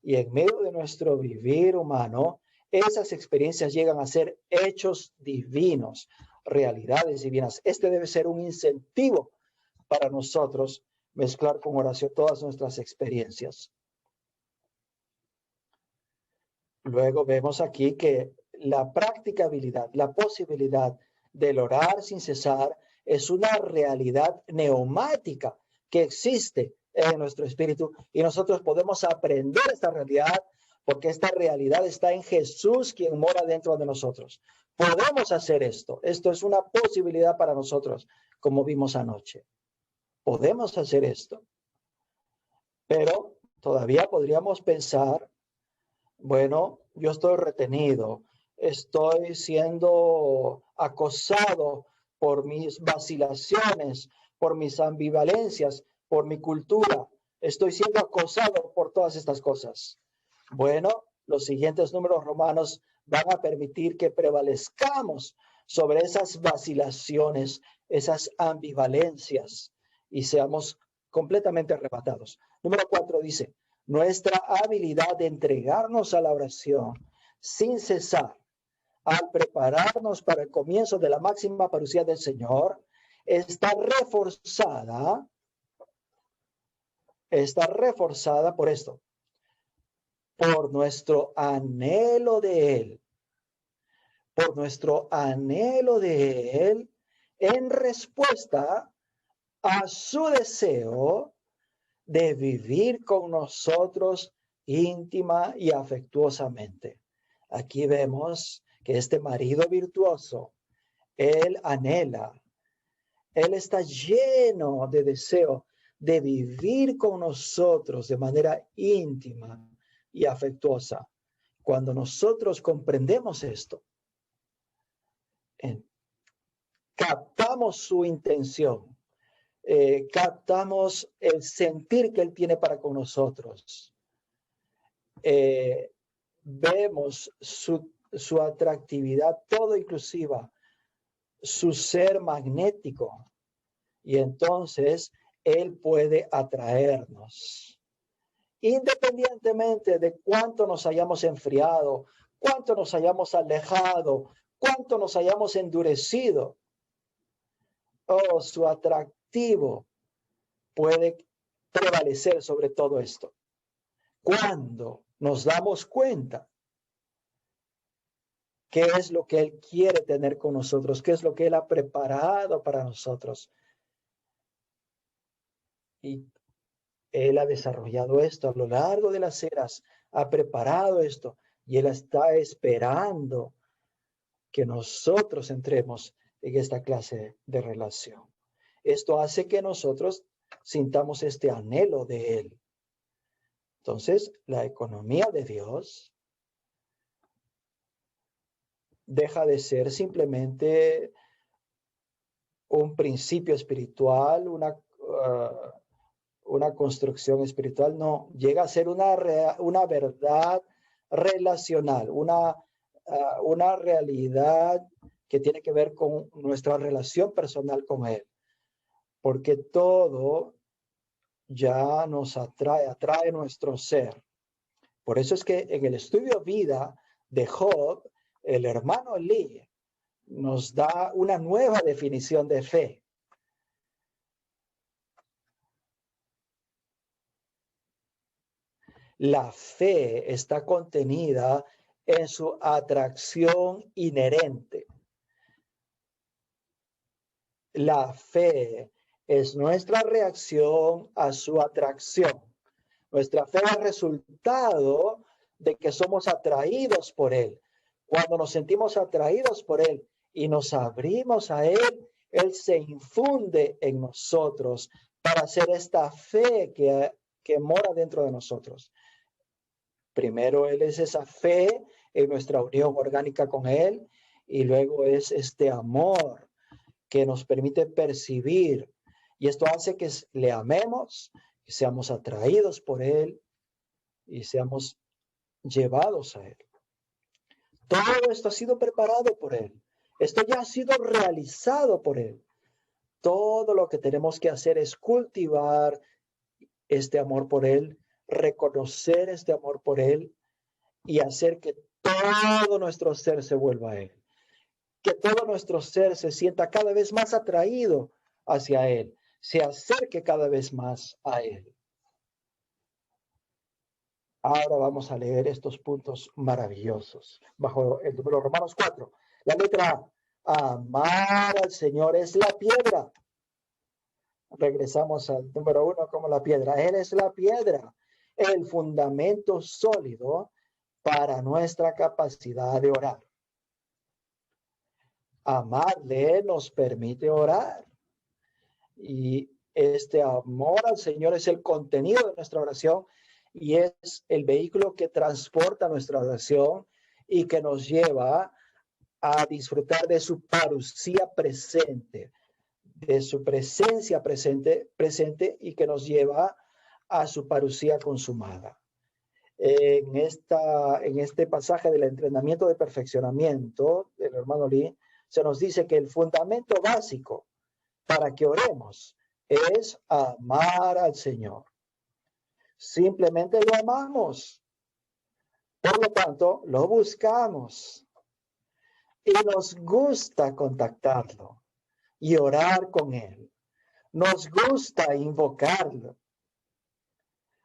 y en medio de nuestro vivir humano, esas experiencias llegan a ser hechos divinos, realidades divinas. Este debe ser un incentivo para nosotros mezclar con oración todas nuestras experiencias. Luego vemos aquí que la practicabilidad, la posibilidad del orar sin cesar es una realidad neumática que existe en nuestro espíritu y nosotros podemos aprender esta realidad porque esta realidad está en Jesús, quien mora dentro de nosotros. Podemos hacer esto. Esto es una posibilidad para nosotros, como vimos anoche. Podemos hacer esto. Pero todavía podríamos pensar, bueno, yo estoy retenido, estoy siendo acosado por mis vacilaciones, por mis ambivalencias, por mi cultura. Estoy siendo acosado por todas estas cosas. Bueno, los siguientes números romanos van a permitir que prevalezcamos sobre esas vacilaciones, esas ambivalencias y seamos completamente arrebatados. Número 4 dice, nuestra habilidad de entregarnos a la oración sin cesar al prepararnos para el comienzo de la máxima parucía del Señor está reforzada por esto, por nuestro anhelo de Él, en respuesta a su deseo de vivir con nosotros íntima y afectuosamente. Aquí vemos que este marido virtuoso, él anhela, él está lleno de deseo de vivir con nosotros de manera íntima y afectuosa. Cuando nosotros comprendemos esto, captamos su intención, captamos el sentir que él tiene para con nosotros. Vemos su atractividad todo inclusiva, su ser magnético, y entonces él puede atraernos. Independientemente de cuánto nos hayamos enfriado, cuánto nos hayamos alejado, cuánto nos hayamos endurecido, su atractivo puede prevalecer sobre todo esto. Cuando nos damos cuenta qué es lo que Él quiere tener con nosotros, qué es lo que Él ha preparado para nosotros. Y Él ha desarrollado esto a lo largo de las eras, ha preparado esto y Él está esperando que nosotros entremos en esta clase de relación. Esto hace que nosotros sintamos este anhelo de Él. Entonces, la economía de Dios deja de ser simplemente un principio espiritual, una construcción espiritual, no, llega a ser una verdad relacional, una realidad que tiene que ver con nuestra relación personal con Él, porque todo ya nos atrae nuestro ser. Por eso es que en el estudio vida de Job, el hermano Lee nos da una nueva definición de fe. La fe está contenida en su atracción inherente. La fe es nuestra reacción a su atracción. Nuestra fe es resultado de que somos atraídos por Él. Cuando nos sentimos atraídos por Él y nos abrimos a Él, Él se infunde en nosotros para hacer esta fe que mora dentro de nosotros. Primero Él es esa fe en nuestra unión orgánica con Él y luego es este amor que nos permite percibir, y esto hace que le amemos, que seamos atraídos por Él y seamos llevados a Él. Todo esto ha sido preparado por Él. Esto ya ha sido realizado por Él. todo lo que tenemos que hacer es cultivar este amor por Él, reconocer este amor por Él y hacer que todo nuestro ser se vuelva a Él. Que todo nuestro ser se sienta cada vez más atraído hacia Él, se acerque cada vez más a Él. Ahora vamos a leer estos puntos maravillosos bajo el número Romanos 4. La letra A. Amar al Señor es la piedra. Regresamos al número 1 como la piedra. Él es la piedra, el fundamento sólido para nuestra capacidad de orar. Amarle nos permite orar. Y este amor al Señor es el contenido de nuestra oración y es el vehículo que transporta nuestra oración y que nos lleva a disfrutar de su parucía presente, de su presencia presente y que nos lleva a su parucía consumada. En este pasaje del entrenamiento de perfeccionamiento del hermano Lee, se nos dice que el fundamento básico para que oremos es amar al Señor. Simplemente lo amamos. Por lo tanto, lo buscamos y nos gusta contactarlo y orar con Él. Nos gusta invocarlo.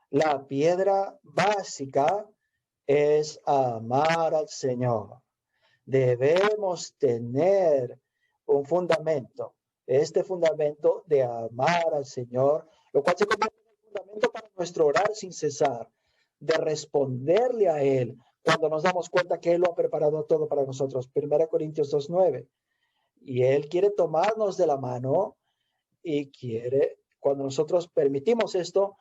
La piedra básica es amar al Señor. Debemos tener un fundamento, este fundamento de amar al Señor, lo cual se convierte en el fundamento para nuestro orar sin cesar, de responderle a Él cuando nos damos cuenta que Él lo ha preparado todo para nosotros. 1 Corintios 2:9. Y Él quiere tomarnos de la mano y quiere, cuando nosotros permitimos esto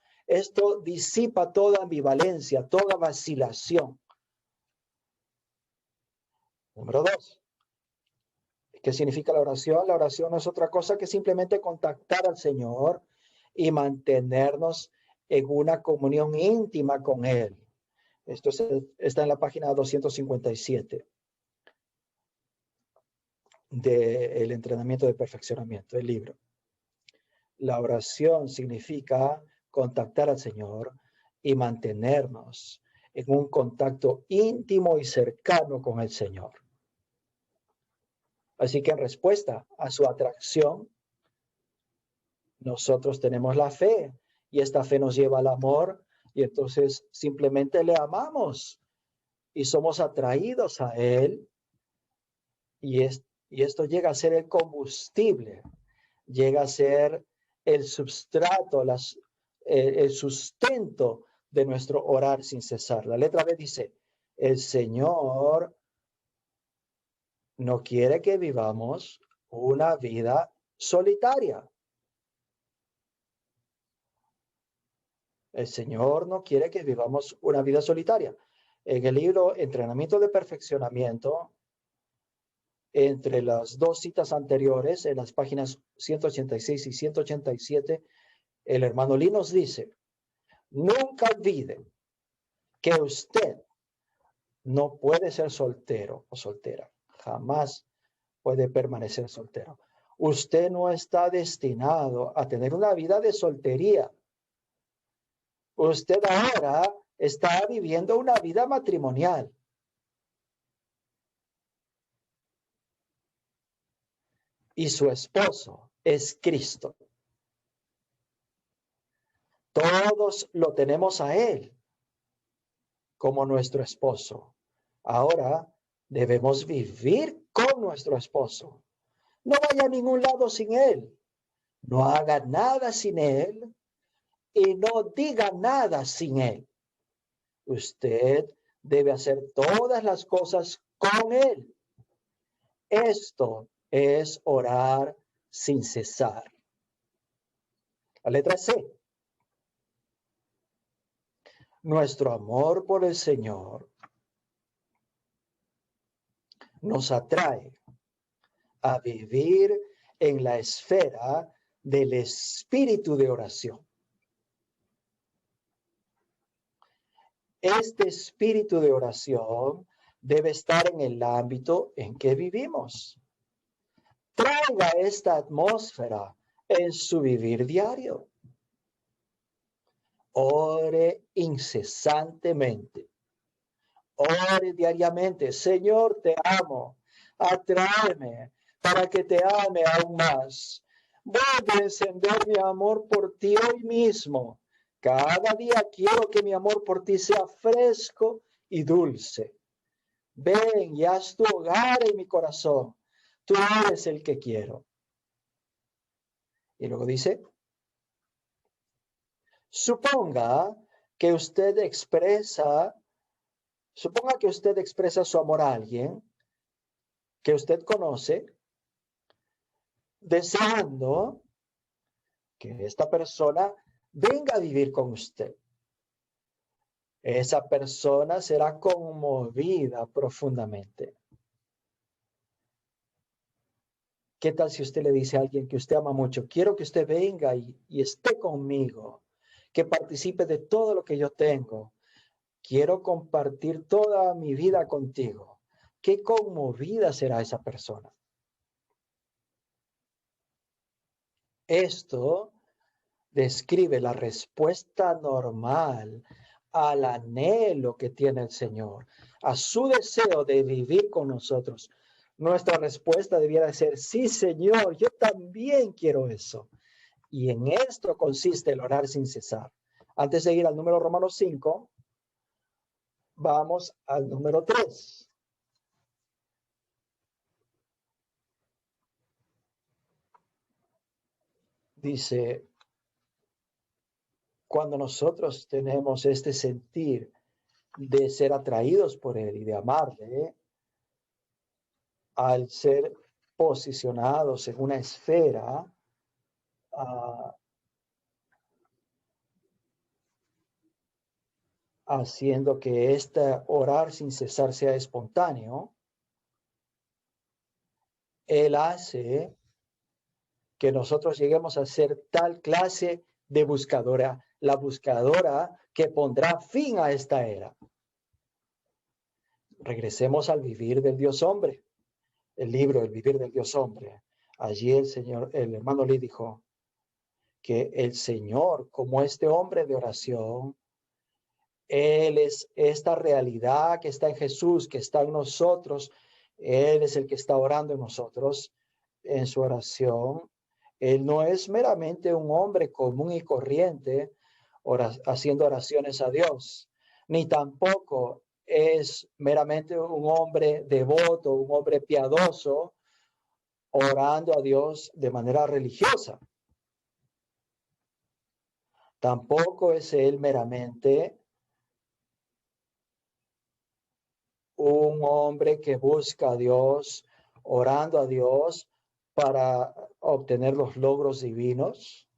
disipa toda ambivalencia, toda vacilación. Número 2. ¿Qué significa la oración? La oración no es otra cosa que simplemente contactar al Señor y mantenernos en una comunión íntima con Él. Esto está en la página 257 del entrenamiento de perfeccionamiento, el libro. La oración significa contactar al Señor y mantenernos en un contacto íntimo y cercano con el Señor. Así que en respuesta a su atracción, nosotros tenemos la fe y esta fe nos lleva al amor y entonces simplemente le amamos y somos atraídos a Él y esto llega a ser el combustible, llega a ser el substrato, el sustento de nuestro orar sin cesar. La letra B dice, el Señor no quiere que vivamos una vida solitaria. El Señor no quiere que vivamos una vida solitaria. En el libro Entrenamiento de Perfeccionamiento, entre las dos citas anteriores, en las páginas 186 y 187, el hermano Lee nos dice, nunca olvide que usted no puede ser soltero o soltera. Jamás puede permanecer soltero. Usted no está destinado a tener una vida de soltería. Usted ahora está viviendo una vida matrimonial. Y su esposo es Cristo. Todos lo tenemos a Él como nuestro esposo. Ahora debemos vivir con nuestro esposo. No vaya a ningún lado sin Él. No haga nada sin Él y no diga nada sin Él. Usted debe hacer todas las cosas con Él. Esto es orar sin cesar. La letra C. Nuestro amor por el Señor nos atrae a vivir en la esfera del espíritu de oración. Este espíritu de oración debe estar en el ámbito en que vivimos. Traiga esta atmósfera en su vivir diario. Ore incesantemente. Ore diariamente. Señor, te amo. Atráeme para que te ame aún más. Vuelve a encender mi amor por ti hoy mismo. Cada día quiero que mi amor por ti sea fresco y dulce. Ven y haz tu hogar en mi corazón. Tú eres el que quiero. Y luego dice, suponga que usted expresa su amor a alguien que usted conoce, deseando que esta persona venga a vivir con usted. Esa persona será conmovida profundamente. ¿Qué tal si usted le dice a alguien que usted ama mucho, quiero que usted venga y esté conmigo, que participe de todo lo que yo tengo? Quiero compartir toda mi vida contigo. Qué conmovida será esa persona. Esto describe la respuesta normal al anhelo que tiene el Señor, a su deseo de vivir con nosotros. Nuestra respuesta debiera ser, sí, Señor, yo también quiero eso. Y en esto consiste el orar sin cesar. Antes de ir al número Romanos 5, vamos al número 3. Dice, cuando nosotros tenemos este sentir de ser atraídos por Él y de amarle, al ser posicionados en una esfera, haciendo que este orar sin cesar sea espontáneo, Él hace que nosotros lleguemos a ser tal clase de buscadora, la buscadora que pondrá fin a esta era. Regresemos al vivir del Dios hombre, el libro El vivir del Dios hombre. Allí el hermano Lee dijo que el Señor, como este hombre de oración, Él es esta realidad que está en Jesús, que está en nosotros. Él es el que está orando en nosotros en su oración. Él no es meramente un hombre común y corriente haciendo oraciones a Dios, ni tampoco es meramente un hombre devoto, un hombre piadoso, orando a Dios de manera religiosa. Tampoco es él meramente un hombre que busca a Dios, orando a Dios para obtener los logros divinos.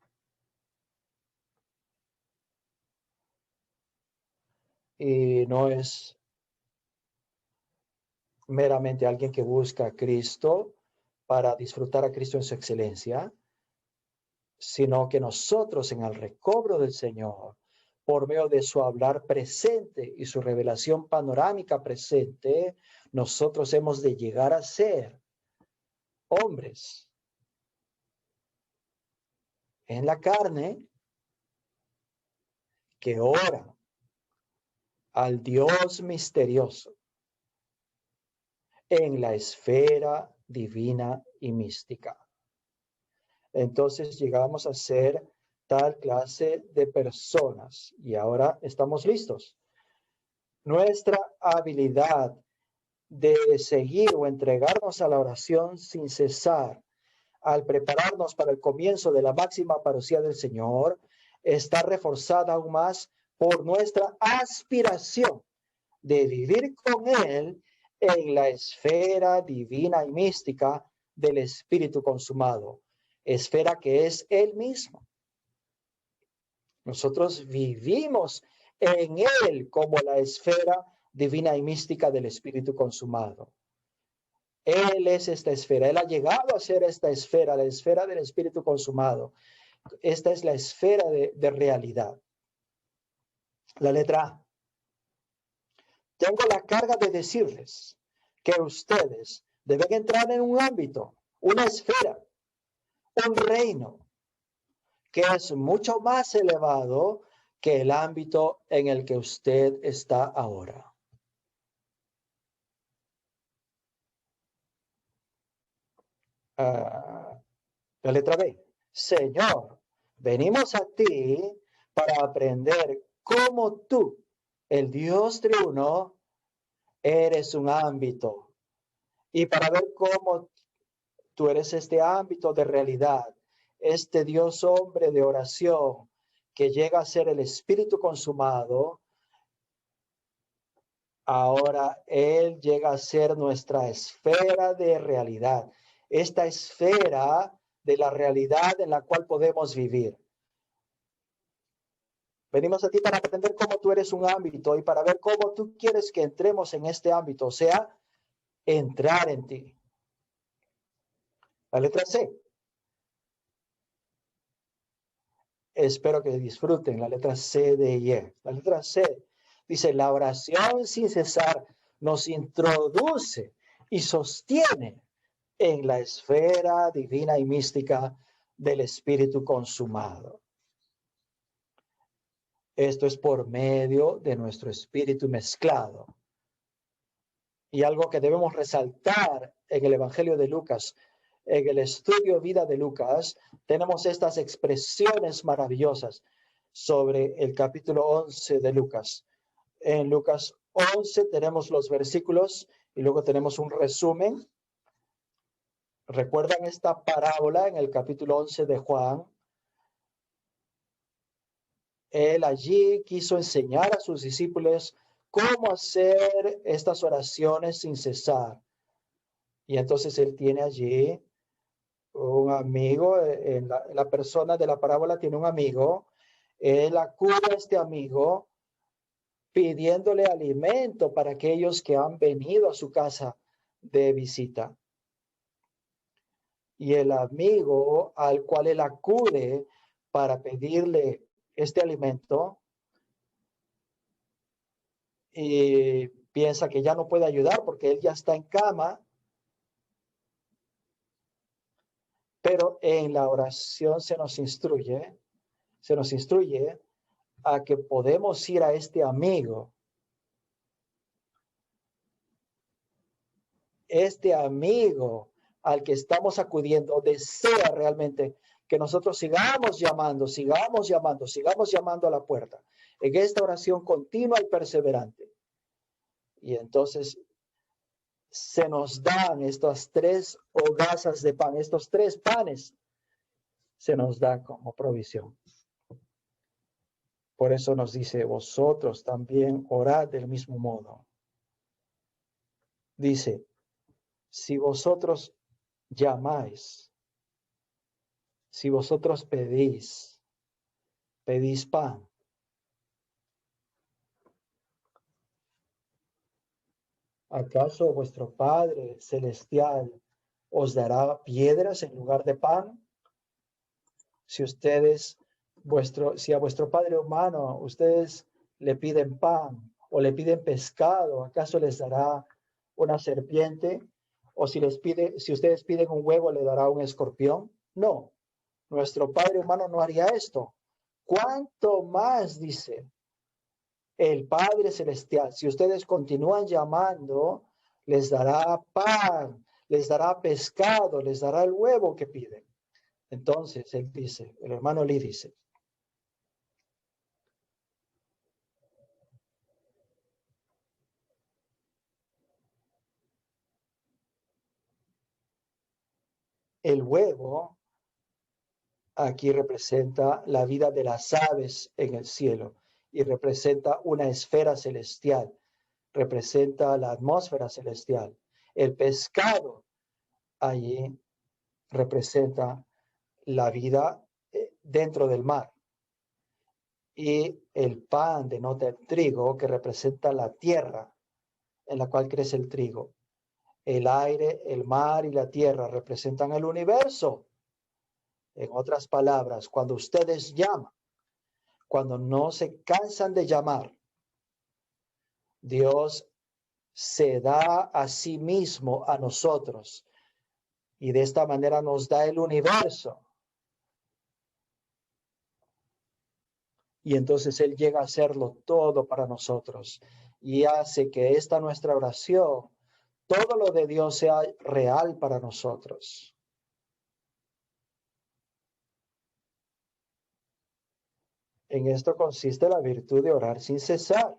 Y no es meramente alguien que busca a Cristo para disfrutar a Cristo en su excelencia, sino que nosotros en el recobro del Señor, por medio de su hablar presente y su revelación panorámica presente, nosotros hemos de llegar a ser hombres en la carne que oran al Dios misterioso en la esfera divina y mística. Entonces llegamos a ser tal clase de personas y ahora estamos listos. Nuestra habilidad de seguir o entregarnos a la oración sin cesar al prepararnos para el comienzo de la máxima parucía del Señor está reforzada aún más por nuestra aspiración de vivir con Él en la esfera divina y mística del Espíritu consumado, esfera que es Él mismo. Nosotros vivimos en Él como la esfera divina y mística del Espíritu consumado. Él es esta esfera, Él ha llegado a ser esta esfera, la esfera del Espíritu consumado. Esta es la esfera de realidad. La letra A. Tengo la carga de decirles que ustedes deben entrar en un ámbito, una esfera, un reino que es mucho más elevado que el ámbito en el que usted está ahora. La letra B. Señor, venimos a ti para aprender cómo tú, el Dios triuno, eres un ámbito y para ver cómo tú eres este ámbito de realidad, este Dios hombre de oración que llega a ser el Espíritu consumado. Ahora Él llega a ser nuestra esfera de realidad, esta esfera de la realidad en la cual podemos vivir. Venimos a ti para aprender cómo tú eres un ámbito y para ver cómo tú quieres que entremos en este ámbito, o sea, entrar en ti. La letra C. Espero que disfruten la letra C de Y. La letra C dice, la oración sin cesar nos introduce y sostiene en la esfera divina y mística del Espíritu consumado. Esto es por medio de nuestro espíritu mezclado. Y algo que debemos resaltar en el Evangelio de Lucas, en el estudio vida de Lucas, tenemos estas expresiones maravillosas sobre el capítulo 11 de Lucas. En Lucas 11 tenemos los versículos y luego tenemos un resumen. ¿Recuerdan esta parábola en el capítulo 11 de Juan? Él allí quiso enseñar a sus discípulos cómo hacer estas oraciones sin cesar. Y entonces él tiene allí un amigo, en la persona de la parábola tiene un amigo, él acude a este amigo pidiéndole alimento para aquellos que han venido a su casa de visita. Y el amigo al cual él acude para pedirle este alimento, y piensa que ya no puede ayudar porque él ya está en cama, pero en la oración se nos instruye a que podemos ir a este amigo. Este amigo al que estamos acudiendo desea realmente que nosotros sigamos llamando a la puerta en esta oración continua y perseverante. Y entonces se nos dan estas 3 hogazas de pan, estos 3 panes se nos da como provisión. Por eso nos dice, vosotros también orad del mismo modo. Dice, si vosotros llamáis, si vosotros pedís pan. ¿Acaso vuestro Padre Celestial os dará piedras en lugar de pan? Si si a vuestro Padre humano ustedes le piden pan o le piden pescado, ¿acaso les dará una serpiente? O si ustedes piden un huevo, ¿le dará un escorpión? No, nuestro Padre humano no haría esto. ¿Cuánto más, dice el Padre Celestial, si ustedes continúan llamando, les dará pan, les dará pescado, les dará el huevo que piden? Entonces él dice, el hermano Lee dice, el huevo aquí representa la vida de las aves en el cielo y representa una esfera celestial, representa la atmósfera celestial. El pescado allí representa la vida dentro del mar. Y el pan denota el trigo, que representa la tierra en la cual crece el trigo. El aire, el mar y la tierra representan el universo. En otras palabras, cuando ustedes llaman, cuando no se cansan de llamar, Dios se da a sí mismo a nosotros y de esta manera nos da el universo. y entonces Él llega a hacerlo todo para nosotros y hace que esta nuestra oración, todo lo de Dios sea real para nosotros. En esto consiste la virtud de orar sin cesar.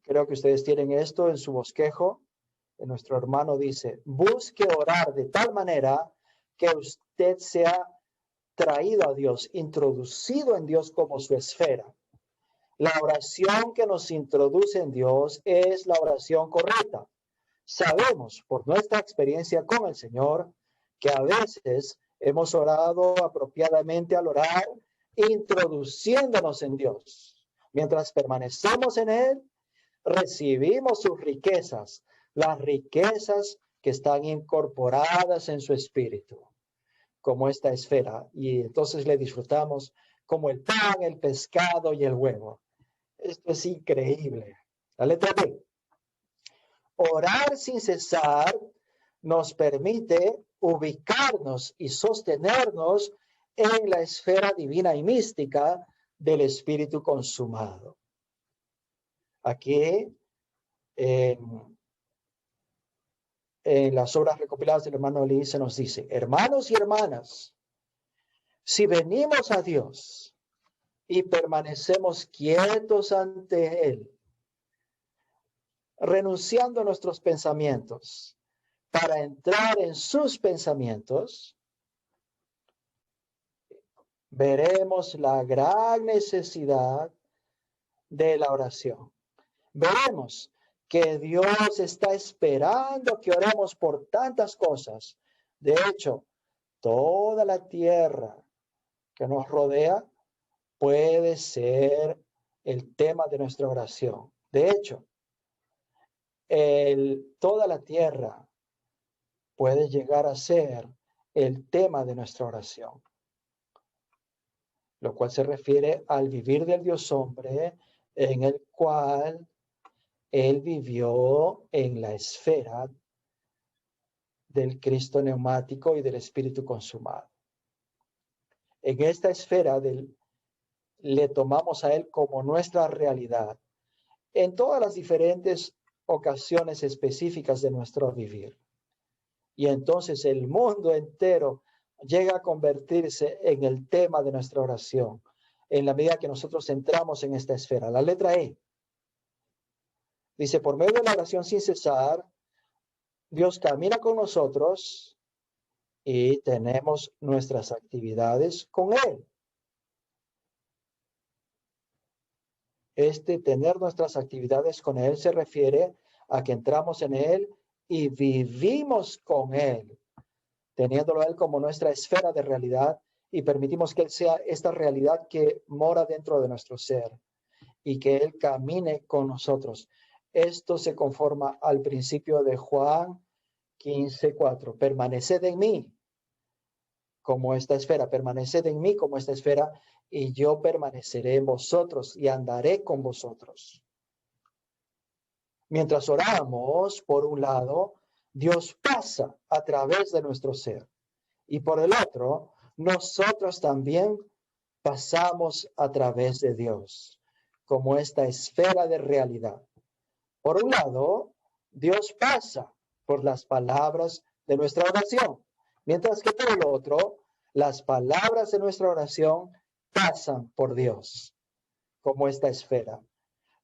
Creo que ustedes tienen esto en su bosquejo. Nuestro hermano dice, busque orar de tal manera que usted sea traído a Dios, introducido en Dios como su esfera. La oración que nos introduce en Dios es la oración correcta. Sabemos por nuestra experiencia con el Señor que a veces hemos orado apropiadamente al orar, introduciéndonos en Dios. Mientras permanecemos en Él, recibimos sus riquezas, las riquezas que están incorporadas en su espíritu, como esta esfera, y entonces le disfrutamos como el pan, el pescado y el huevo. Esto es increíble. La letra B. Orar sin cesar nos permite ubicarnos y sostenernos en la esfera divina y mística del Espíritu consumado. Aquí, en las obras recopiladas del hermano Lee se nos dice, hermanos y hermanas, si venimos a Dios y permanecemos quietos ante Él, renunciando a nuestros pensamientos para entrar en sus pensamientos, veremos la gran necesidad de la oración. Veremos que Dios está esperando que oremos por tantas cosas. De hecho, toda la tierra que nos rodea puede ser el tema de nuestra oración. De hecho, toda la tierra puede llegar a ser el tema de nuestra oración, lo cual se refiere al vivir del Dios hombre en el cual Él vivió en la esfera del Cristo neumático y del Espíritu consumado. En esta esfera le tomamos a Él como nuestra realidad en todas las diferentes ocasiones específicas de nuestro vivir. Y entonces el mundo entero llega a convertirse en el tema de nuestra oración, en la medida que nosotros entramos en esta esfera. La letra E dice, por medio de la oración sin cesar, Dios camina con nosotros y tenemos nuestras actividades con Él. Tener nuestras actividades con Él se refiere a que entramos en Él y vivimos con Él, teniéndolo a Él como nuestra esfera de realidad y permitimos que Él sea esta realidad que mora dentro de nuestro ser y que Él camine con nosotros. Esto se conforma al principio de Juan 15:4. Permaneced en mí como esta esfera, permaneced en mí como esta esfera y yo permaneceré en vosotros y andaré con vosotros. Mientras oramos, por un lado, Dios pasa a través de nuestro ser y por el otro, nosotros también pasamos a través de Dios como esta esfera de realidad. Por un lado, Dios pasa por las palabras de nuestra oración, mientras que por el otro, las palabras de nuestra oración pasan por Dios como esta esfera.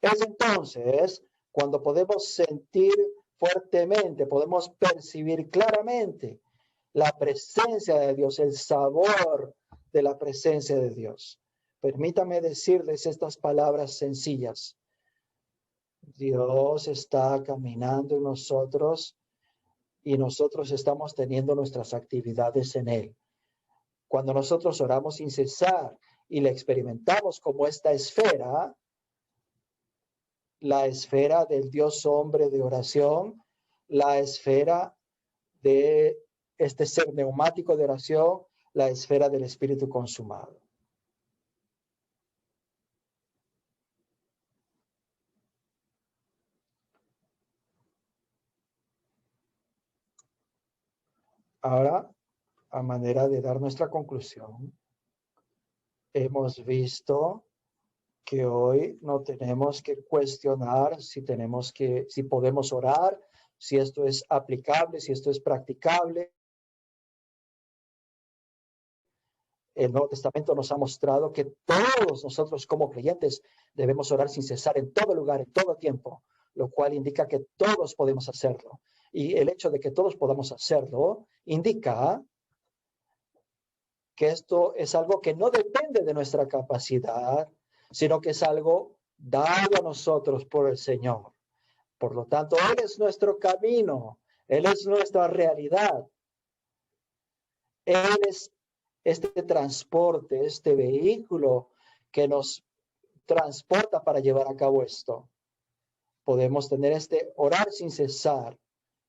Es entonces cuando podemos sentir fuertemente, podemos percibir claramente la presencia de Dios, el sabor de la presencia de Dios. Permítame decirles estas palabras sencillas. Dios está caminando en nosotros y nosotros estamos teniendo nuestras actividades en Él. Cuando nosotros oramos sin cesar y le experimentamos como esta esfera, la esfera del Dios hombre de oración, la esfera de este ser neumático de oración, la esfera del Espíritu consumado. Ahora, a manera de dar nuestra conclusión, hemos visto que hoy no tenemos que cuestionar si podemos orar, si esto es aplicable, si esto es practicable. El Nuevo Testamento nos ha mostrado que todos nosotros como creyentes debemos orar sin cesar en todo lugar, en todo tiempo, lo cual indica que todos podemos hacerlo. Y el hecho de que todos podamos hacerlo indica que esto es algo que no depende de nuestra capacidad, sino que es algo dado a nosotros por el Señor. Por lo tanto, Él es nuestro camino, Él es nuestra realidad. Él es este transporte, este vehículo que nos transporta para llevar a cabo esto. Podemos tener este orar sin cesar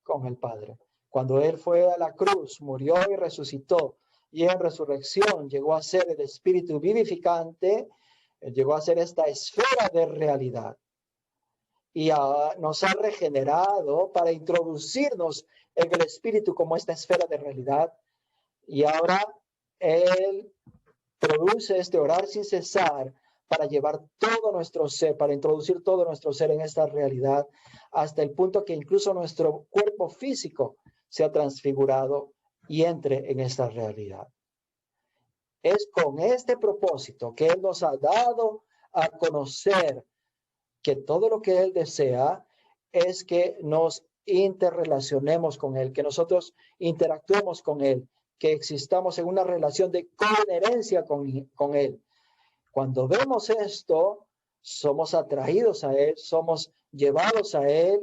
con el Padre. Cuando Él fue a la cruz, murió y resucitó, y en resurrección llegó a ser el Espíritu vivificante, llegó a ser esta esfera de realidad. Y nos ha regenerado para introducirnos en el Espíritu como esta esfera de realidad. Y ahora Él produce este orar sin cesar para llevar todo nuestro ser, para introducir todo nuestro ser en esta realidad, hasta el punto que incluso nuestro cuerpo físico sea transfigurado y entre en esta realidad. Es con este propósito que Él nos ha dado a conocer que todo lo que Él desea es que nos interrelacionemos con Él, que nosotros interactuemos con Él, que existamos en una relación de coherencia con Él. Cuando vemos esto, somos atraídos a Él, somos llevados a Él,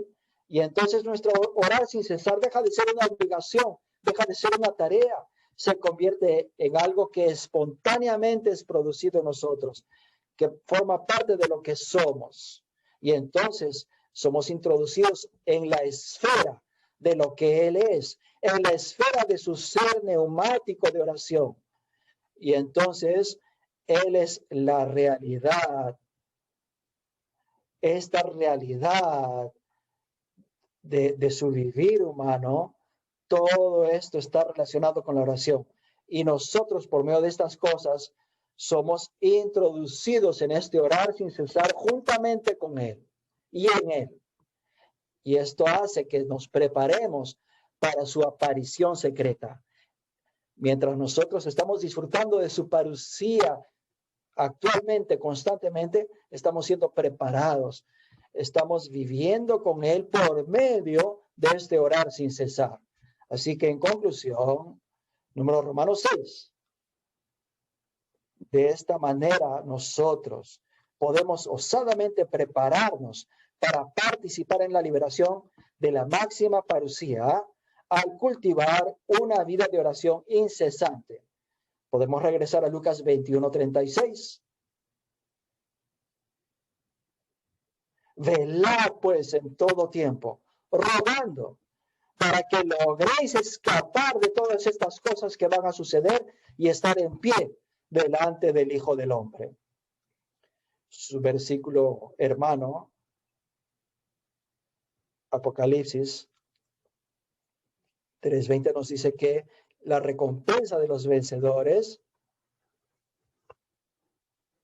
y entonces nuestro orar sin cesar deja de ser una obligación, deja de ser una tarea, se convierte en algo que espontáneamente es producido en nosotros, que forma parte de lo que somos. Y entonces somos introducidos en la esfera de lo que Él es, en la esfera de su ser neumático de oración. Y entonces Él es la realidad, esta realidad de su vivir humano. Todo esto está relacionado con la oración. Y nosotros, por medio de estas cosas, somos introducidos en este orar sin cesar juntamente con Él y en Él. Y esto hace que nos preparemos para su aparición secreta. Mientras nosotros estamos disfrutando de su parucía actualmente, constantemente, estamos siendo preparados. Estamos viviendo con Él por medio de este orar sin cesar. Así que en conclusión, número Romanos 6. De esta manera nosotros podemos osadamente prepararnos para participar en la liberación de la máxima parucía al cultivar una vida de oración incesante. Podemos regresar a Lucas 21:36. Velad pues en todo tiempo, rogando para que logréis escapar de todas estas cosas que van a suceder y estar en pie delante del Hijo del Hombre. Su versículo hermano, Apocalipsis 3:20 nos dice que la recompensa de los vencedores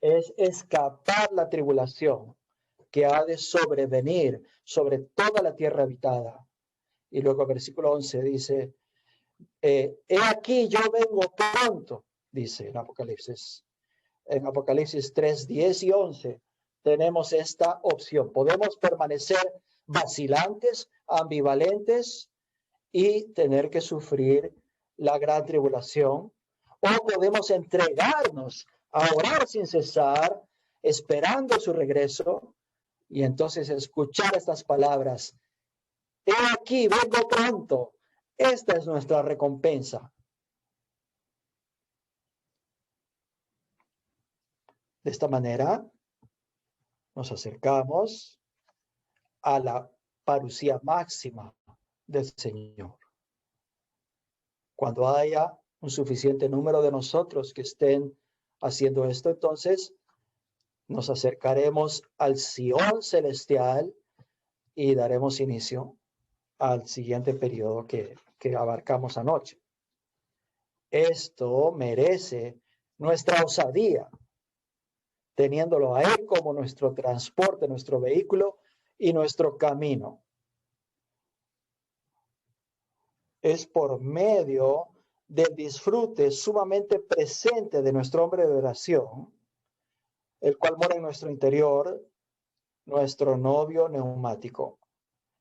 es escapar la tribulación que ha de sobrevenir sobre toda la tierra habitada. Y luego el versículo 11 dice, he aquí yo vengo pronto, dice en Apocalipsis. En Apocalipsis 3, 10 y 11 tenemos esta opción. Podemos permanecer vacilantes, ambivalentes y tener que sufrir la gran tribulación, o podemos entregarnos a orar sin cesar, esperando su regreso, y entonces escuchar estas palabras: he aquí, vengo pronto. Esta es nuestra recompensa. De esta manera nos acercamos a la parucía máxima del Señor. Cuando haya un suficiente número de nosotros que estén haciendo esto, entonces nos acercaremos al Sion celestial y daremos inicio al siguiente periodo que abarcamos anoche. Esto merece nuestra osadía, teniéndolo a Él como nuestro transporte, nuestro vehículo y nuestro camino. Es por medio del disfrute sumamente presente de nuestro hombre de oración, el cual mora en nuestro interior, nuestro novio neumático.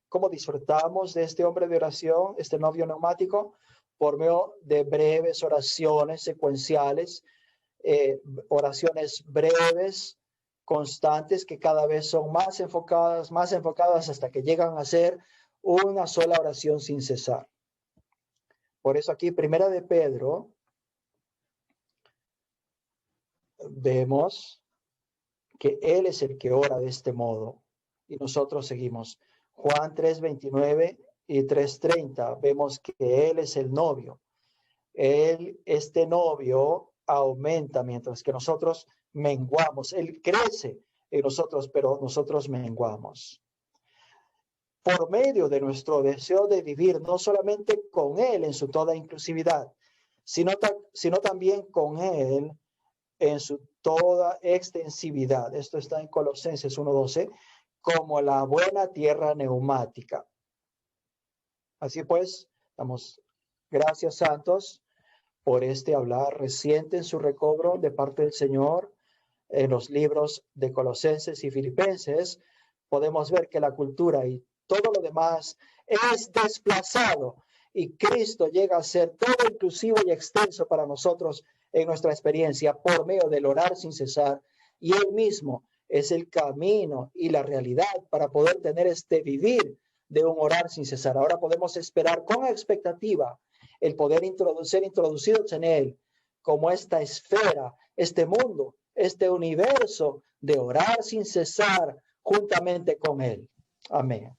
¿Cómo disfrutamos de este hombre de oración, este novio neumático? Por medio de breves oraciones secuenciales, oraciones breves, constantes, que cada vez son más enfocadas hasta que llegan a ser una sola oración sin cesar. Por eso aquí, primera de Pedro, vemos que Él es el que ora de este modo. Y nosotros seguimos. Juan 3:29 y 3:30, vemos que Él es el novio. Este novio aumenta mientras que nosotros menguamos. Él crece en nosotros, pero nosotros menguamos. Por medio de nuestro deseo de vivir no solamente con Él en su toda inclusividad, sino también con Él en su toda extensividad. Esto está en Colosenses 1:12, como la buena tierra neumática. Así pues, damos gracias, santos, por este hablar reciente en su recobro de parte del Señor. En los libros de Colosenses y Filipenses podemos ver que la cultura y todo lo demás es desplazado y Cristo llega a ser todo inclusivo y extenso para nosotros en nuestra experiencia por medio del orar sin cesar, y Él mismo es el camino y la realidad para poder tener este vivir de un orar sin cesar. Ahora podemos esperar con expectativa el poder ser introducidos en Él como esta esfera, este mundo, este universo de orar sin cesar juntamente con Él. Amén.